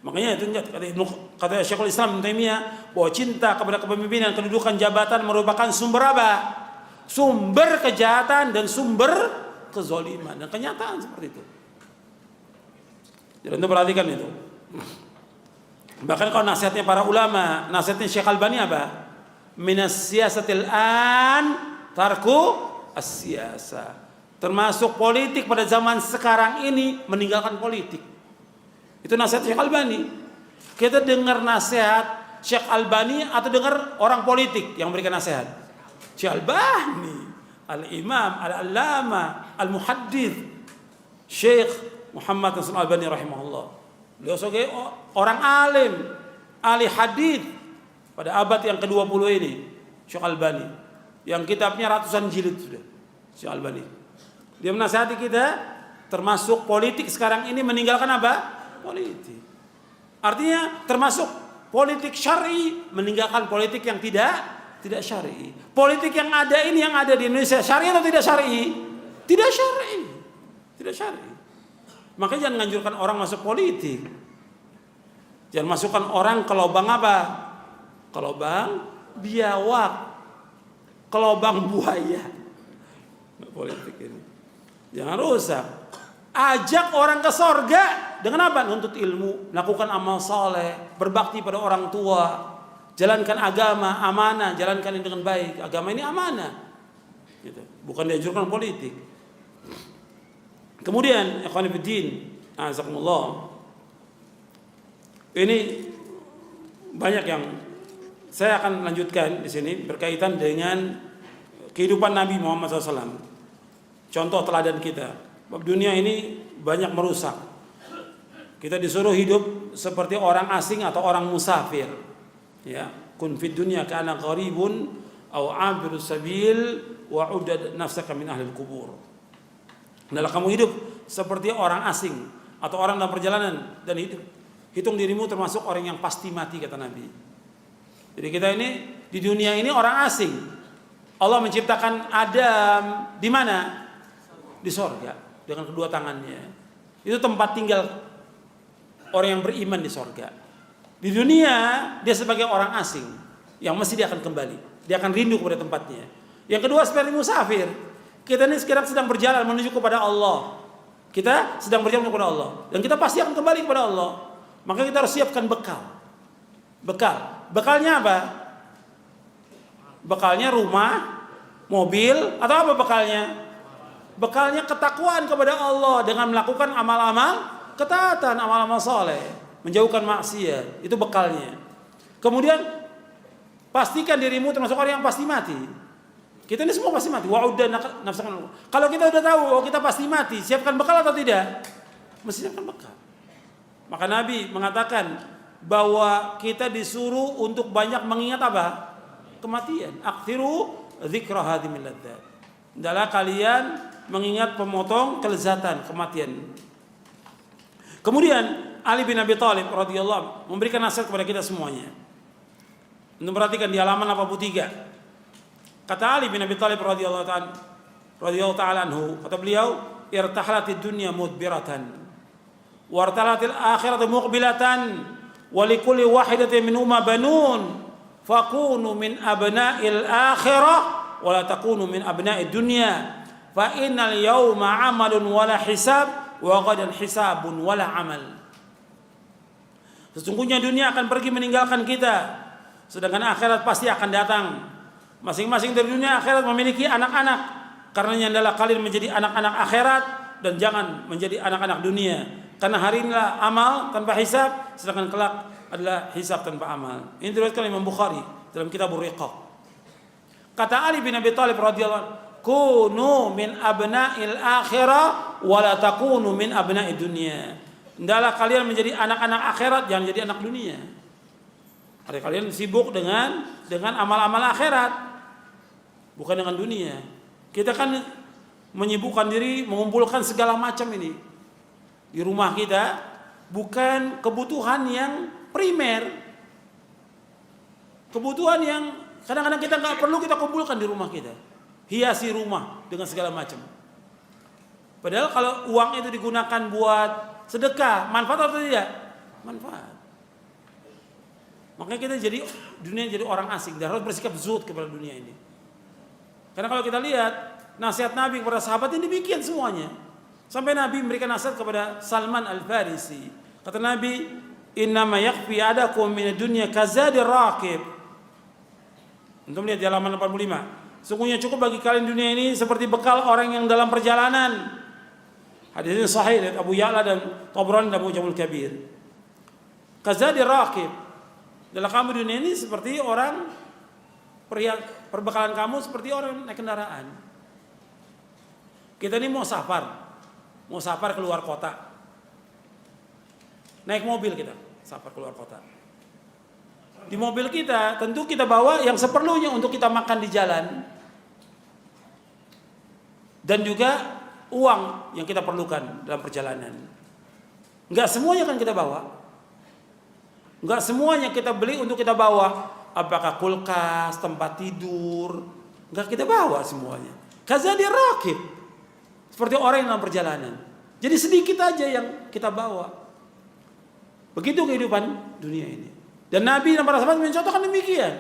Makanya itu kata Syekhul Islam Ibnu Taimiyah bahwa cinta kepada kepemimpinan, kedudukan, jabatan merupakan sumber apa? Sumber kejahatan dan sumber kezaliman. Dan kenyataan seperti itu. Jadi untuk perhatikan itu. Bahkan kalau nasihatnya para ulama, nasihatnya Syekh Albani apa? Minas siyasatil an tarku as-siyasa. Termasuk politik pada zaman sekarang ini meninggalkan politik. Itu nasihat Syekh Albani. Kita dengar nasihat Syekh Albani atau dengar orang politik yang memberikan nasihat? Syekh Albani, Al-Imam, Al-Allama, Al-Muhaddith, Syekh Muhammad Nasr Albani rahimahullah. Beliau sebagai orang alim, ahli hadis pada abad yang ke-20 ini, Syekh Albani, yang kitabnya ratusan jilid sudah, Syekh Albani. Dia menasihati kita, termasuk politik sekarang ini meninggalkan apa? Politik. Artinya termasuk politik syar'i meninggalkan politik yang tidak syar'i. Politik yang ada ini, yang ada di Indonesia, syar'i atau tidak syar'i? Tidak syar'i. Tidak syar'i. Makanya jangan menganjurkan orang masuk politik. Jangan masukkan orang ke lubang apa? kelobang biawak, kelobang buaya. Nggak politik ini. Jangan rusak. Ajak orang ke sorga dengan apa? Nuntut ilmu, lakukan amal soleh, berbakti pada orang tua, jalankan agama, amanah, jalankan ini dengan baik. Agama ini amanah, gitu. Bukan dianjurkan politik. Kemudian, ikhwan fillah, azakumullah. Ini banyak yang saya akan lanjutkan di sini berkaitan dengan kehidupan Nabi Muhammad SAW. Contoh teladan kita. Bab dunia ini banyak merusak. Kita disuruh hidup seperti orang asing atau orang musafir. Ya, kun fid dunya kana gharibun aw 'abirus sabil wa 'uddad nafsaka min ahlil kubur. Hendaklah kamu hidup seperti orang asing atau orang dalam perjalanan dan hitung dirimu termasuk orang yang pasti mati, kata Nabi. Jadi kita ini di dunia ini orang asing. Allah menciptakan Adam di mana? Di sorga dengan kedua tangannya. Itu tempat tinggal orang yang beriman di sorga. Di dunia dia sebagai orang asing yang mesti dia akan kembali. Dia akan rindu kepada tempatnya. Yang kedua seperti musafir. Kita ini sekarang sedang berjalan menuju kepada Allah. Kita sedang berjalan kepada Allah dan kita pasti akan kembali kepada Allah. Maka kita harus siapkan bekal. Bekalnya apa? Bekalnya rumah, mobil, atau apa bekalnya? Bekalnya ketakwaan kepada Allah dengan melakukan amal-amal ketaatan, amal-amal soleh, menjauhkan maksiat. Itu bekalnya. Kemudian pastikan dirimu termasuk orang yang pasti mati. Kita ini semua pasti mati. Wa'uddan nafsakan. Kalau kita udah tahu bahwa kita pasti mati, siapkan bekal atau tidak? Mesti siapkan bekal. Maka Nabi mengatakan bahwa kita disuruh untuk banyak mengingat apa? Kematian. Akthiru dzikra hadhimil ladzat. Hendaklah kalian mengingat pemotong kelezatan kematian. Kemudian Ali bin Abi Thalib radhiyallahu memberikan nasihat kepada kita semuanya. Anda perhatikan di halaman 83. Kata Ali bin Abi Thalib radhiyallahu ta'ala anhu, kata beliau, irtahalatid dunya mudbiratan wartalatil akhiratu muqbilatan wa likulli wahidatin minhuma banun fakunu min abna'il akhirah wa la takunu min abna'id dunya fa innal yawma 'amalun wa la hisab wa ghadan hisabun wa la 'amal. Sesungguhnya dunia akan pergi meninggalkan kita, sedangkan akhirat pasti akan datang. Masing-masing dari dunia akhirat memiliki anak-anak. Karenanya adalah kalian menjadi anak-anak akhirat dan jangan menjadi anak-anak dunia. Karena hari inilah amal tanpa hisab, sedangkan kelak adalah hisab tanpa amal. Ini diriwayatkan Imam Bukhari dalam Kitabur Riqaq. Kata Ali bin Abi Thalib radhiyallahu anhu, "Kunu min abna'il akhirah wa la takunu min abna'id dunya." Hendaklah kalian menjadi anak-anak akhirat, jangan jadi anak dunia. Ada kalian sibuk dengan amal-amal akhirat, bukan dengan dunia. Kita kan menyibukkan diri mengumpulkan segala macam ini di rumah kita, bukan kebutuhan yang primer, kebutuhan yang kadang-kadang kita nggak perlu kita kumpulkan di rumah kita, hiasi rumah dengan segala macam. Padahal kalau uang itu digunakan buat sedekah, manfaat atau tidak? Manfaat. Makanya kita jadi dunia jadi orang asing dan harus bersikap zuhud kepada dunia ini. Karena kalau kita lihat nasihat Nabi kepada sahabat ini demikian semuanya. Sampai Nabi memberikan nasihat kepada Salman Al-Farisi. Kata Nabi, "Innama yakfi adakum minad dunya kazadir raqib." Untuk lihat di halaman 85. Sungguhnya cukup bagi kalian dunia ini seperti bekal orang yang dalam perjalanan. Hadis ini sahih dari Abu Ya'la dan Tabrani dan Mu'jamul Kabir. Kazadir raqib. Dalam kamu dunia ini seperti orang perbekalan kamu seperti orang naik kendaraan. Kita ini mau safar keluar kota. Naik mobil kita, safar keluar kota. Di mobil kita tentu kita bawa yang seperlunya untuk kita makan di jalan. Dan juga uang yang kita perlukan dalam perjalanan. Enggak semuanya kan kita bawa. Enggak semuanya kita beli untuk kita bawa. Apakah kulkas, tempat tidur, enggak kita bawa semuanya. Kazadir raqib. Seperti orang yang dalam perjalanan. Jadi sedikit aja yang kita bawa. Begitu kehidupan dunia ini. Dan Nabi dan para sahabat mencontohkan demikian.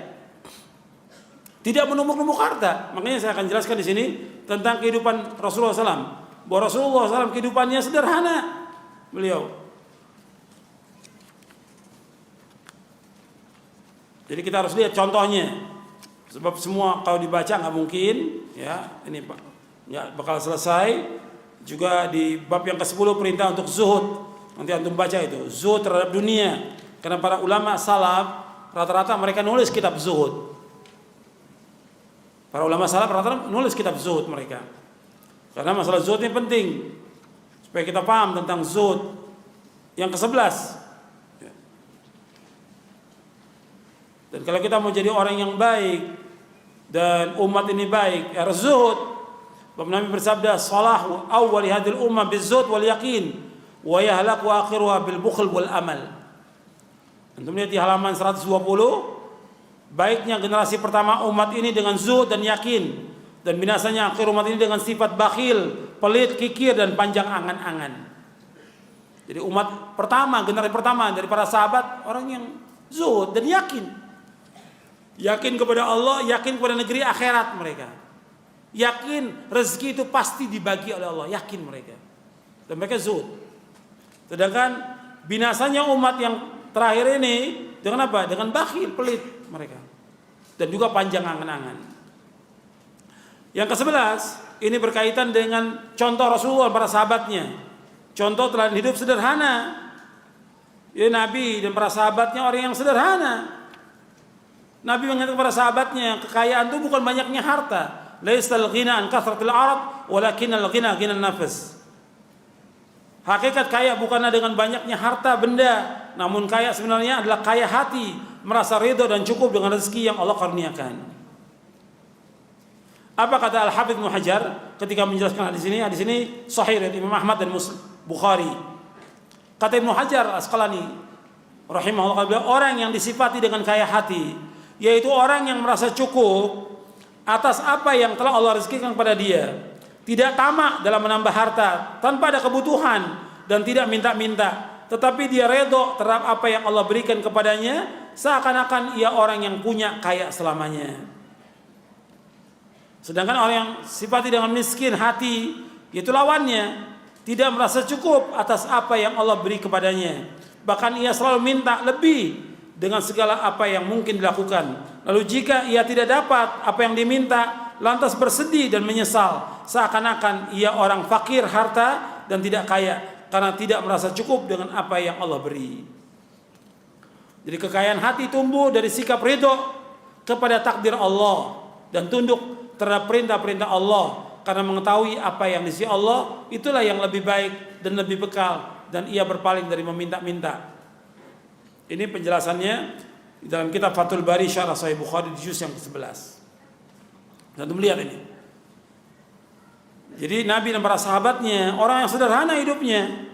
Tidak menumpuk-numpuk harta. Makanya saya akan jelaskan di sini tentang kehidupan Rasulullah SAW. Bahwa Rasulullah SAW kehidupannya sederhana. Beliau. Jadi kita harus lihat contohnya. Sebab semua kalau dibaca nggak mungkin, ya ini Pak, nggak bakal selesai. Juga di bab yang ke-10 perintah untuk zuhud. Nanti antum baca itu, zuhud terhadap dunia. Karena para ulama salaf rata-rata mereka nulis kitab zuhud. Para ulama salaf rata-rata nulis kitab zuhud mereka. Karena masalah zuhud ini penting supaya kita paham tentang zuhud. Yang ke-11. Dan kalau kita mau jadi orang yang baik dan umat ini baik, harus zuhud. Bapak Nabi bersabda, "Salahu awwali hadhil ummah bizuhd wal yaqin, wa yahlaku akhiruha bil bukhl wal amal." Antum lihat di halaman 120, baiknya generasi pertama umat ini dengan zuhud dan yakin, dan binasanya akhir umat ini dengan sifat bakhil, pelit, kikir, dan panjang angan-angan. Jadi umat pertama, generasi pertama dari para sahabat, orang yang zuhud dan yakin. Yakin kepada Allah, yakin kepada negeri akhirat mereka. Yakin rezeki itu pasti dibagi oleh Allah, yakin mereka. Dan mereka zuhud. Sedangkan binasanya umat yang terakhir ini dengan apa? Dengan bakhil, pelit mereka. Dan juga panjang angan-angan. Yang ke-11, ini berkaitan dengan contoh Rasulullah para sahabatnya. Contoh teladan hidup sederhana. Ya, Nabi dan para sahabatnya orang yang sederhana. Nabi mengatakan kepada sahabatnya, kekayaan itu bukan banyaknya harta. Laisal ghina an kathratil arad, walakinnal ghina ghinan nafs. Hakikat kaya bukanlah dengan banyaknya harta benda, namun kaya sebenarnya adalah kaya hati, merasa ridho dan cukup dengan rezeki yang Allah karuniakan. Apa kata Al-Hafidz Ibnu Hajar ketika menjelaskan hadis ini? Hadis ini sahih dari Imam Ahmad dan Bukhari. Kata Ibnu Hajar Asqalani rahimahullah, orang yang disifati dengan kaya hati, yaitu orang yang merasa cukup atas apa yang telah Allah rezekikan kepada dia, tidak tamak dalam menambah harta tanpa ada kebutuhan, dan tidak minta-minta, tetapi dia redho terhadap apa yang Allah berikan kepadanya, seakan-akan ia orang yang punya kaya selamanya. Sedangkan orang yang sifati dengan miskin hati, yaitu lawannya, tidak merasa cukup atas apa yang Allah beri kepadanya, bahkan ia selalu minta lebih dengan segala apa yang mungkin dilakukan. Lalu jika ia tidak dapat apa yang diminta, lantas bersedih dan menyesal, seakan-akan ia orang fakir harta dan tidak kaya, karena tidak merasa cukup dengan apa yang Allah beri. Jadi kekayaan hati tumbuh dari sikap ridho kepada takdir Allah dan tunduk terhadap perintah-perintah Allah, karena mengetahui apa yang di sisi Allah itulah yang lebih baik dan lebih bekal, dan ia berpaling dari meminta-minta. Ini penjelasannya di dalam kitab Fathul Bari Syarah Sahih Bukhari di juz yang ke-11. Dan untuk melihat ini. Jadi Nabi dan para sahabatnya orang yang sederhana hidupnya.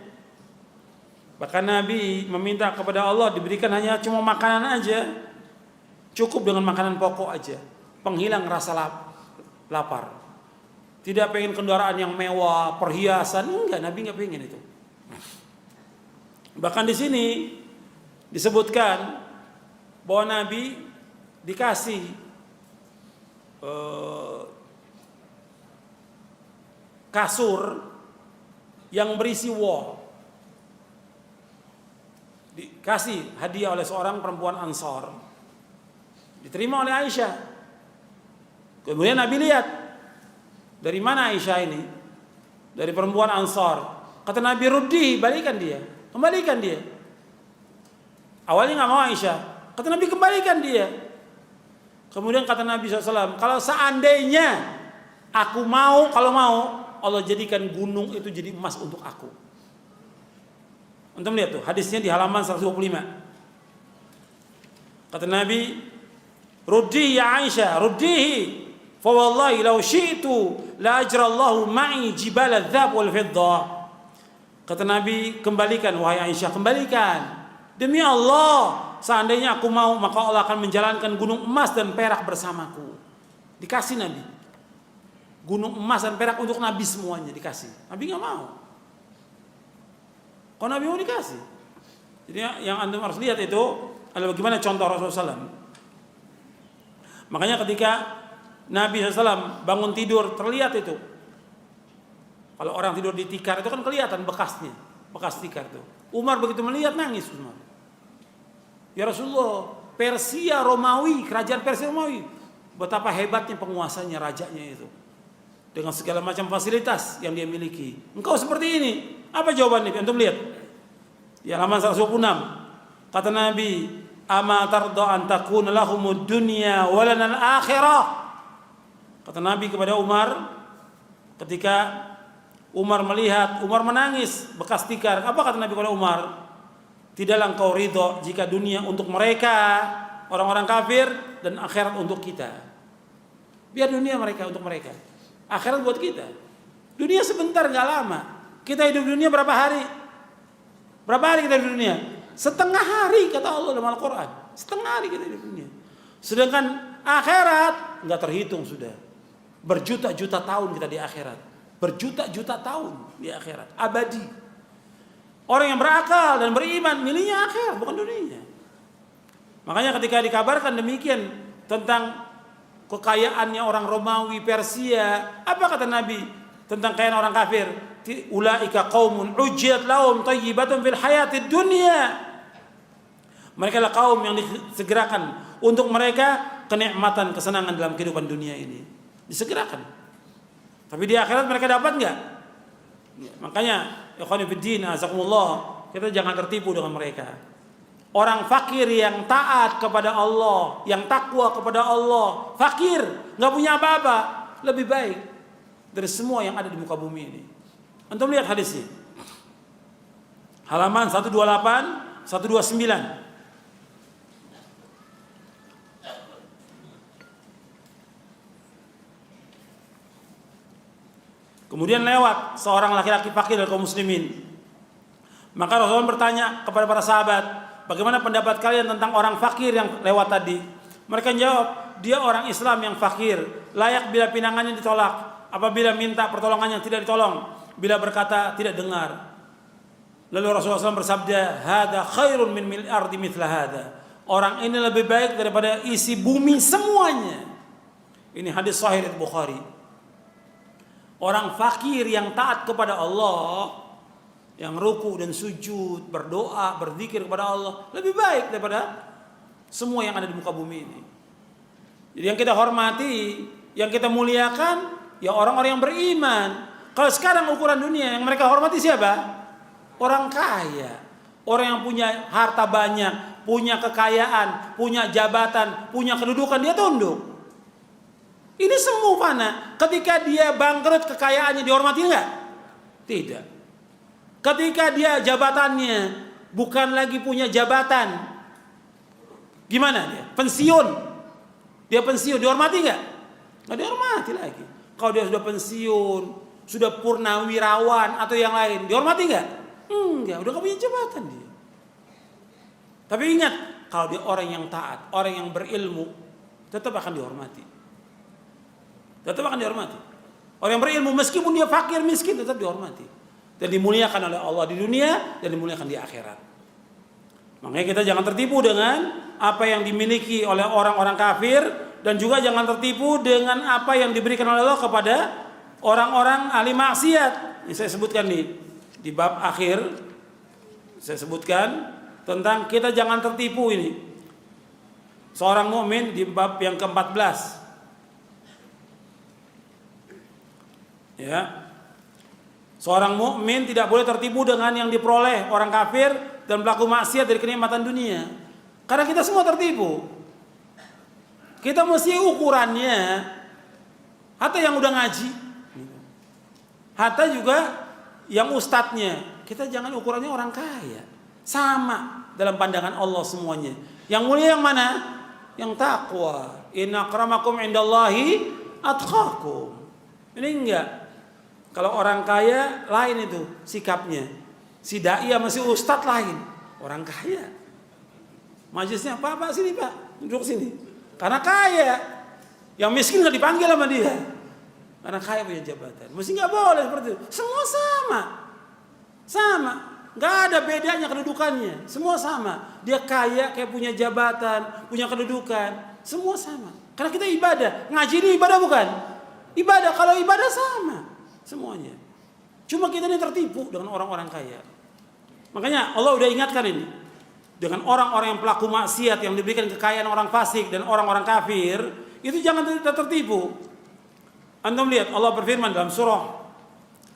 Bahkan Nabi meminta kepada Allah diberikan hanya cuma makanan aja. Cukup dengan makanan pokok aja. Penghilang rasa lapar. Tidak pengen kendaraan yang mewah, perhiasan, enggak, Nabi enggak pengen itu. Bahkan di sini disebutkan bahwa Nabi dikasih kasur yang berisi wool, dikasih hadiah oleh seorang perempuan Ansar, diterima oleh Aisyah. Kemudian Nabi lihat, dari mana Aisyah ini? Dari perempuan Ansar. Kata Nabi, ruddi, balikan dia, kembalikan dia. Awalnya nggak mau Aisyah, kata Nabi kembalikan dia. Kemudian kata Nabi SAW, kalau seandainya aku mau, kalau mau, Allah jadikan gunung itu jadi emas untuk aku. Untuk lihat tuh hadisnya di halaman 125. Kata Nabi, ruddi ya Aisyah, ruddihi, fa wallahi law syi'tu la ajrallahu ma'i jibal adz-dzahab wal fiddah. Kata Nabi, kembalikan wahai Aisyah, kembalikan. Demi Allah, seandainya aku mau, maka Allah akan menjalankan gunung emas dan perak bersamaku. Dikasih Nabi. Gunung emas dan perak untuk Nabi semuanya dikasih. Nabi nggak mau. Kok Nabi mau dikasih? Jadi yang antum harus lihat itu, adalah bagaimana contoh Rasulullah SAW. Makanya ketika Nabi SAW bangun tidur, terlihat itu. Kalau orang tidur di tikar itu kan kelihatan bekasnya, bekas tikar itu. Umar begitu melihat nangis Umar. Ya Rasulullah, Persia Romawi, kerajaan Persia Romawi, betapa hebatnya penguasanya, rajanya itu, dengan segala macam fasilitas yang dia miliki. Engkau seperti ini. Apa jawabannya? Antum lihat. Di halaman 126. Kata Nabi, "Ama tarda an takuna lahumud dunya wa lana al-akhirah." Kata Nabi kepada Umar ketika Umar melihat, Umar menangis bekas tikar. Apa kata Nabi kepada Umar? Tidaklah engkau ridho jika dunia untuk mereka, orang-orang kafir, dan akhirat untuk kita. Biar dunia mereka untuk mereka, akhirat buat kita. Dunia sebentar, gak lama. Kita hidup di dunia berapa hari? Berapa hari kita hidup di dunia? Setengah hari, kata Allah dalam Al-Quran. Setengah hari kita hidup di dunia. Sedangkan akhirat gak terhitung sudah. Berjuta-juta tahun kita di akhirat. Berjuta-juta tahun di akhirat. Abadi. Orang yang berakal dan beriman milihnya akhirat, bukan dunia. Makanya ketika dikabarkan demikian tentang kekayaannya orang Romawi, Persia, apa kata Nabi tentang kekayaan orang kafir? Ulaika qaumun ujjat lahum thayyibatun fil hayatid dunya. Mereka adalah kaum yang disegerakan untuk mereka kenikmatan, kesenangan dalam kehidupan dunia ini. Disegerakan. Tapi di akhirat mereka dapat enggak? Ya, makanya ikhwan fillah, azakumullah, kita jangan tertipu dengan mereka. Orang fakir yang taat kepada Allah, yang takwa kepada Allah, fakir, nggak punya apa-apa, lebih baik dari semua yang ada di muka bumi ini. Antum lihat hadisnya. Halaman 128, 129. Kemudian lewat seorang laki-laki fakir dari kaum muslimin. Maka Rasulullah bertanya kepada para sahabat, bagaimana pendapat kalian tentang orang fakir yang lewat tadi? Mereka jawab, dia orang Islam yang fakir, layak bila pinangannya ditolak, apabila minta pertolongannya tidak ditolong, bila berkata tidak dengar. Lalu Rasulullah SAW bersabda, hada khairun min mil ardi mithla hada. Orang ini lebih baik daripada isi bumi semuanya. Ini hadis sahih dari Bukhari. Orang fakir yang taat kepada Allah, yang ruku dan sujud, berdoa, berzikir kepada Allah, lebih baik daripada semua yang ada di muka bumi ini. Jadi yang kita hormati, yang kita muliakan, ya orang-orang yang beriman. Kalau sekarang ukuran dunia yang mereka hormati siapa? Orang kaya, orang yang punya harta banyak, punya kekayaan, punya jabatan, punya kedudukan, dia tunduk. Ini semua fana. Ketika dia bangkrut, kekayaannya dihormati enggak? Tidak. Ketika dia jabatannya bukan lagi punya jabatan, gimana dia? Pensiun. Dia pensiun, dihormati enggak? Enggak dihormati lagi. Kalau dia sudah pensiun, sudah purnawirawan atau yang lain, dihormati enggak? Enggak, udah enggak punya jabatan dia. Tapi ingat, kalau dia orang yang taat, orang yang berilmu, tetap akan dihormati. Tetap akan dihormati. Orang yang berilmu meskipun dia fakir miskin tetap dihormati dan dimuliakan oleh Allah di dunia dan dimuliakan di akhirat. Makanya kita jangan tertipu dengan apa yang dimiliki oleh orang-orang kafir dan juga jangan tertipu dengan apa yang diberikan oleh Allah kepada orang-orang ahli maksiat. Ini saya sebutkan nih di bab akhir, saya sebutkan tentang kita jangan tertipu ini. Seorang mukmin di bab yang ke-14. Ya. Seorang mukmin tidak boleh tertipu dengan yang diperoleh orang kafir dan pelaku maksiat dari kenikmatan dunia. Karena kita semua tertipu. Kita mesti ukurannya hatta yang udah ngaji, hatta juga yang ustadznya. Kita jangan ukurannya orang kaya. Sama dalam pandangan Allah semuanya. Yang mulia yang mana? Yang takwa. Inna akramakum indallahi atqakum. Ini enggak. Kalau orang kaya lain itu sikapnya. Si dai sama si ustadz lain. Orang kaya. Majelisnya, Pak sini Pak. Duduk sini. Karena kaya. Yang miskin gak dipanggil sama dia. Karena kaya punya jabatan. Mesti gak boleh seperti itu. Semua sama. Sama. Nggak ada bedanya kedudukannya. Semua sama. Dia kaya, kayak punya jabatan, punya kedudukan. Semua sama. Karena kita ibadah. Ngaji ini ibadah bukan? Ibadah. Kalau ibadah sama. Semuanya. Cuma kita ini tertipu dengan orang-orang kaya. Makanya Allah udah ingatkan ini. Dengan orang-orang yang pelaku maksiat yang diberikan kekayaan orang fasik dan orang-orang kafir, itu jangan tertipu. Antum lihat Allah berfirman dalam surah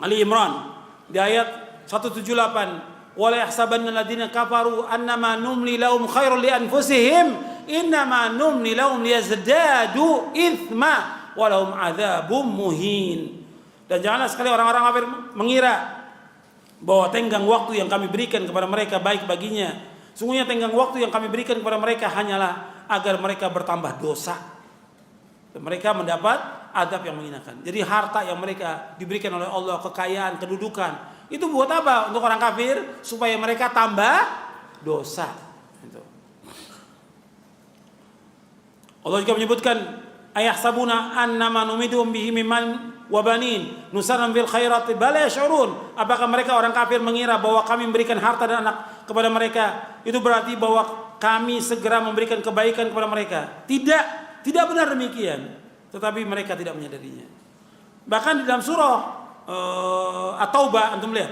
Ali Imran di ayat 178, "Wa la yahsabanna alladziina kafaru annama numli lahum khairul li anfusihim, innama numli lahum liyazdadu itsma wa lahum adzabum muhin." Dan janganlah sekali orang-orang kafir mengira bahwa tenggang waktu yang kami berikan kepada mereka baik baginya. Sungguhnya tenggang waktu yang kami berikan kepada mereka hanyalah agar mereka bertambah dosa dan mereka mendapat adab yang menghinakan. Jadi harta yang mereka diberikan oleh Allah, kekayaan, kedudukan, itu buat apa? Untuk orang kafir supaya mereka tambah dosa. Itu. Allah juga menyebutkan ayahsabuna annama numidum bihi mimman wa banin nusaran bil khairati bal yash'urun. Apakah mereka orang kafir mengira bahwa kami memberikan harta dan anak kepada mereka itu berarti bahwa kami segera memberikan kebaikan kepada mereka? Tidak benar demikian. Tetapi mereka tidak menyadarinya. Bahkan di dalam surah At-Taubah antum lihat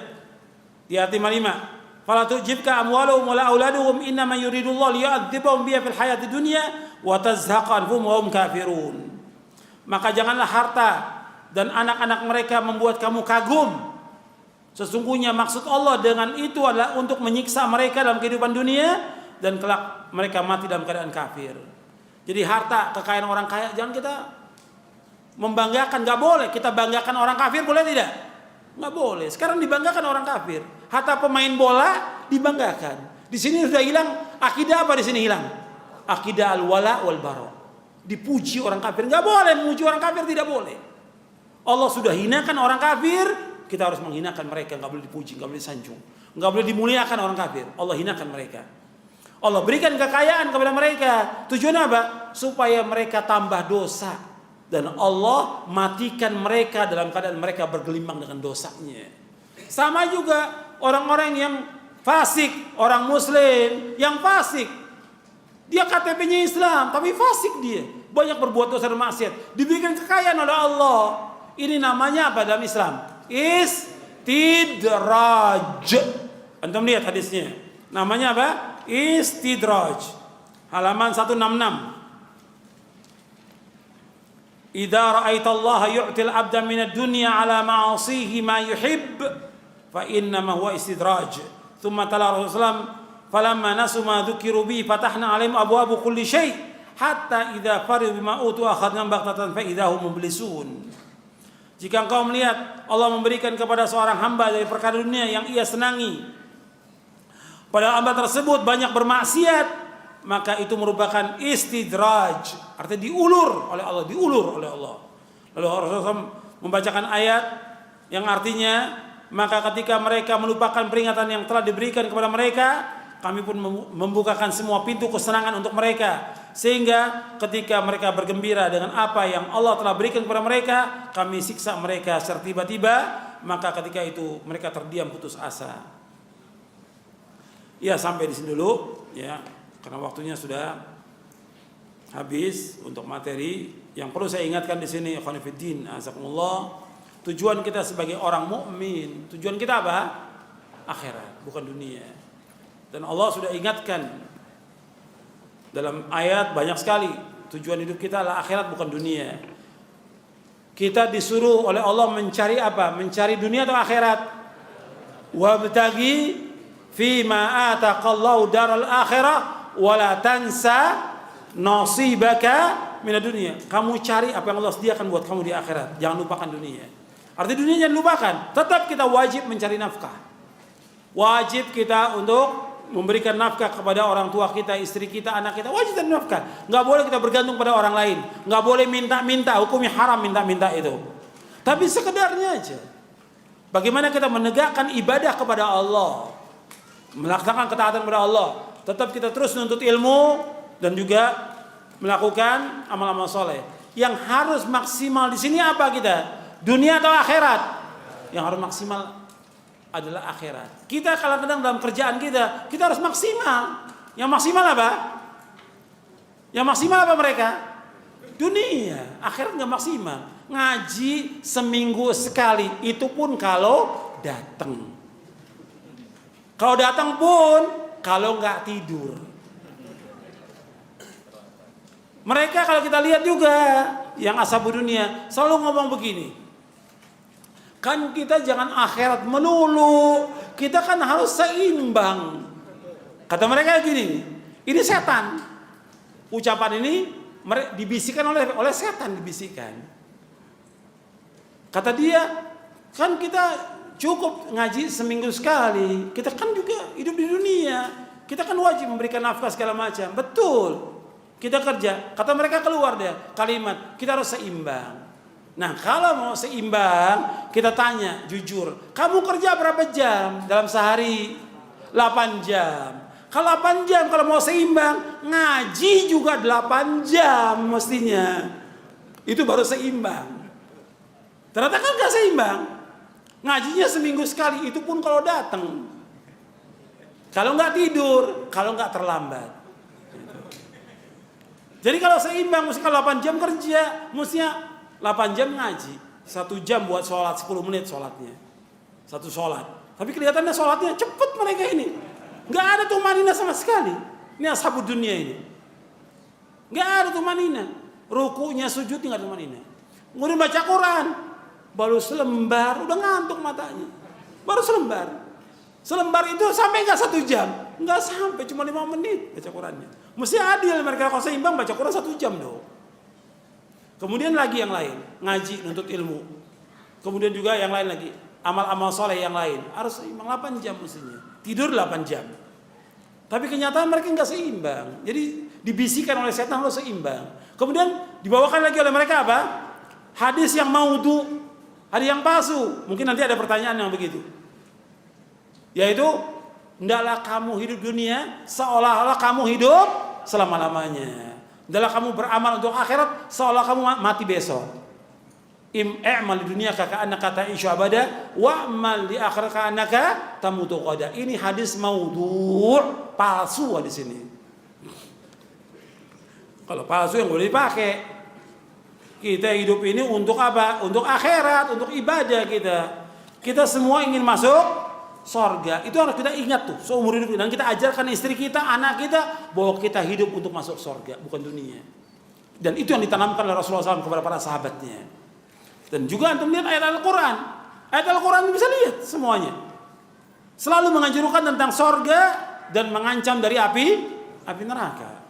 di ayat 55, "Fala tujibka amwaluhum wala auladuhum innama yuridullahu liyu'adzibahum biha fil hayati dunya wa tazhaqa anhum wa hum kafirun." Maka janganlah harta dan anak-anak mereka membuat kamu kagum. Sesungguhnya maksud Allah dengan itu adalah untuk menyiksa mereka dalam kehidupan dunia dan kelak mereka mati dalam keadaan kafir. Jadi harta, kekayaan orang kaya jangan kita membanggakan, nggak boleh. Kita banggakan orang kafir boleh tidak? Nggak boleh. Sekarang dibanggakan orang kafir. Harta pemain bola dibanggakan. Di sini sudah hilang akidah apa? Di sini hilang akidah al-wala wal bara. Dipuji orang kafir, nggak boleh. Memuji orang kafir tidak boleh. Allah sudah hinakan orang kafir, kita harus menghinakan mereka. Nggak boleh dipuji, nggak boleh disanjung, nggak boleh dimuliakan orang kafir. Allah hinakan mereka. Allah berikan kekayaan kepada mereka. Tujuan apa? Supaya mereka tambah dosa. Dan Allah matikan mereka dalam keadaan mereka bergelimang dengan dosanya. Sama juga orang-orang yang fasik, orang muslim yang fasik. Dia KTP-nya Islam, tapi fasik dia. Banyak berbuat dosa dan maksiat. Diberikan kekayaan oleh Allah. Ini namanya apa dalam Islam? Istidraj. Antum lihat hadisnya. Namanya apa? Istidraj. Halaman 166. Idza ra'aitallaha yu'til 'abda minad dunya 'ala ma'asihi ma yuhibb fa inna ma huwa istidraj. Tsumma tala Rasulullah falamma nasu ma dzukiru bi fatahna 'alaihim abwaaba kulli syai' hatta idza farihu bima utu akhadna baghtatan fa idza hum mublisun. Jika engkau melihat Allah memberikan kepada seorang hamba dari perkara dunia yang ia senangi, padahal hamba tersebut banyak bermaksiat, maka itu merupakan istidraj, artinya diulur oleh Allah, diulur oleh Allah. Lalu Rasulullah membacakan ayat yang artinya, maka ketika mereka melupakan peringatan yang telah diberikan kepada mereka, kami pun membukakan semua pintu kesenangan untuk mereka, sehingga ketika mereka bergembira dengan apa yang Allah telah berikan kepada mereka, kami siksa mereka secara tiba-tiba, maka ketika itu mereka terdiam putus asa. Ya, sampai di sini dulu ya. Karena waktunya sudah habis untuk materi. Yang perlu saya ingatkan di sini, ikhwan fillah, azakumullah, tujuan kita sebagai orang mukmin, tujuan kita apa? Akhirat, bukan dunia. Dan Allah sudah ingatkan dalam ayat banyak sekali, tujuan hidup kita adalah akhirat bukan dunia. Kita disuruh oleh Allah mencari apa? Mencari dunia atau akhirat? Wabtaghi fima ataqallahu daral akhirah wala tansa nasibaka minad dunya. Kamu cari apa yang Allah sediakan buat kamu di akhirat. Jangan lupakan dunia. Arti dunia jangan lupakan. Tetap kita wajib mencari nafkah. Wajib kita untuk memberikan nafkah kepada orang tua kita, istri kita, anak kita. Wajib dan nafkah. Nggak boleh kita bergantung pada orang lain. Nggak boleh minta-minta. Hukumnya haram minta-minta itu. Tapi sekedarnya aja. Bagaimana kita menegakkan ibadah kepada Allah, melaksanakan ketaatan kepada Allah. Tetap kita terus menuntut ilmu dan juga melakukan amal-amal soleh. Yang harus maksimal di sini apa kita? Dunia atau akhirat? Yang harus maksimal adalah akhirat. Kita kadang-kadang dalam kerjaan kita harus maksimal. Yang maksimal apa? Yang maksimal apa mereka? Dunia. Akhirat nggak maksimal. Ngaji seminggu sekali, itu pun kalau datang. Kalau datang pun kalau nggak tidur. Mereka kalau kita lihat juga yang ashabu dunia selalu ngomong begini. Kan kita jangan akhirat melulu, kita kan harus seimbang. Kata mereka gini, ini setan. Ucapan ini dibisikkan oleh setan, dibisikkan. Kata dia, kan kita cukup ngaji seminggu sekali. Kita kan juga hidup di dunia. Kita kan wajib memberikan nafkah segala macam. Betul. Kita kerja. Kata mereka keluar deh kalimat, kita harus seimbang. Nah, kalau mau seimbang, kita tanya jujur, kamu kerja berapa jam dalam sehari? 8 jam. Kalau 8 jam, kalau mau seimbang, ngaji juga 8 jam mestinya. Itu baru seimbang. Ternyata kan gak seimbang. Ngajinya seminggu sekali, itu pun kalau datang. Kalau gak tidur, kalau gak terlambat. Jadi kalau seimbang, mesti kalau 8 jam kerja, mestinya 8 jam ngaji. 1 jam buat sholat, 10 menit sholatnya. Satu sholat. Tapi kelihatannya sholatnya cepet mereka ini. Gak ada tumanina sama sekali. Ini ashabu dunia ini. Gak ada tumanina. Rukunya, sujudnya gak ada tumanina. Kemudian baca Quran. Baru selembar, udah ngantuk matanya. Baru selembar. Selembar itu sampai gak 1 jam? Gak sampai, cuma 5 menit baca Qurannya. Mesti adil mereka kalau seimbang baca Quran 1 jam dong. Kemudian lagi yang lain, ngaji, nuntut ilmu. Kemudian juga yang lain lagi, amal-amal soleh yang lain. Harus seimbang 8 jam mestinya. Tidur 8 jam. Tapi kenyataan mereka nggak seimbang. Jadi dibisikkan oleh setan harus seimbang. Kemudian dibawakan lagi oleh mereka apa? Hadis yang maudhu, hadis yang palsu. Mungkin nanti ada pertanyaan yang begitu. Yaitu, hendaklah kamu hidup dunia seolah-olah kamu hidup selama-lamanya. Adalah kamu beramal untuk akhirat seolah kamu mati besok. I'mal di dunia ka'annaka ta'ishu abada wa'mal di akhirat ka'annaka tamutu qada. Ini hadis maudhu', palsu di sini. Kalau palsu yang boleh dipakai. Kita hidup ini untuk apa? Untuk akhirat, untuk ibadah kita. Kita semua ingin masuk sorga. Itu harus kita ingat tuh seumur hidup. Dan kita ajarkan istri kita, anak kita, bahwa kita hidup untuk masuk sorga, bukan dunia. Dan itu yang ditanamkan oleh Rasulullah SAW kepada para sahabatnya. Dan juga antum lihat ayat Al-Quran. Ayat Al-Quran bisa lihat semuanya. Selalu menganjurkan tentang sorga dan mengancam dari api neraka.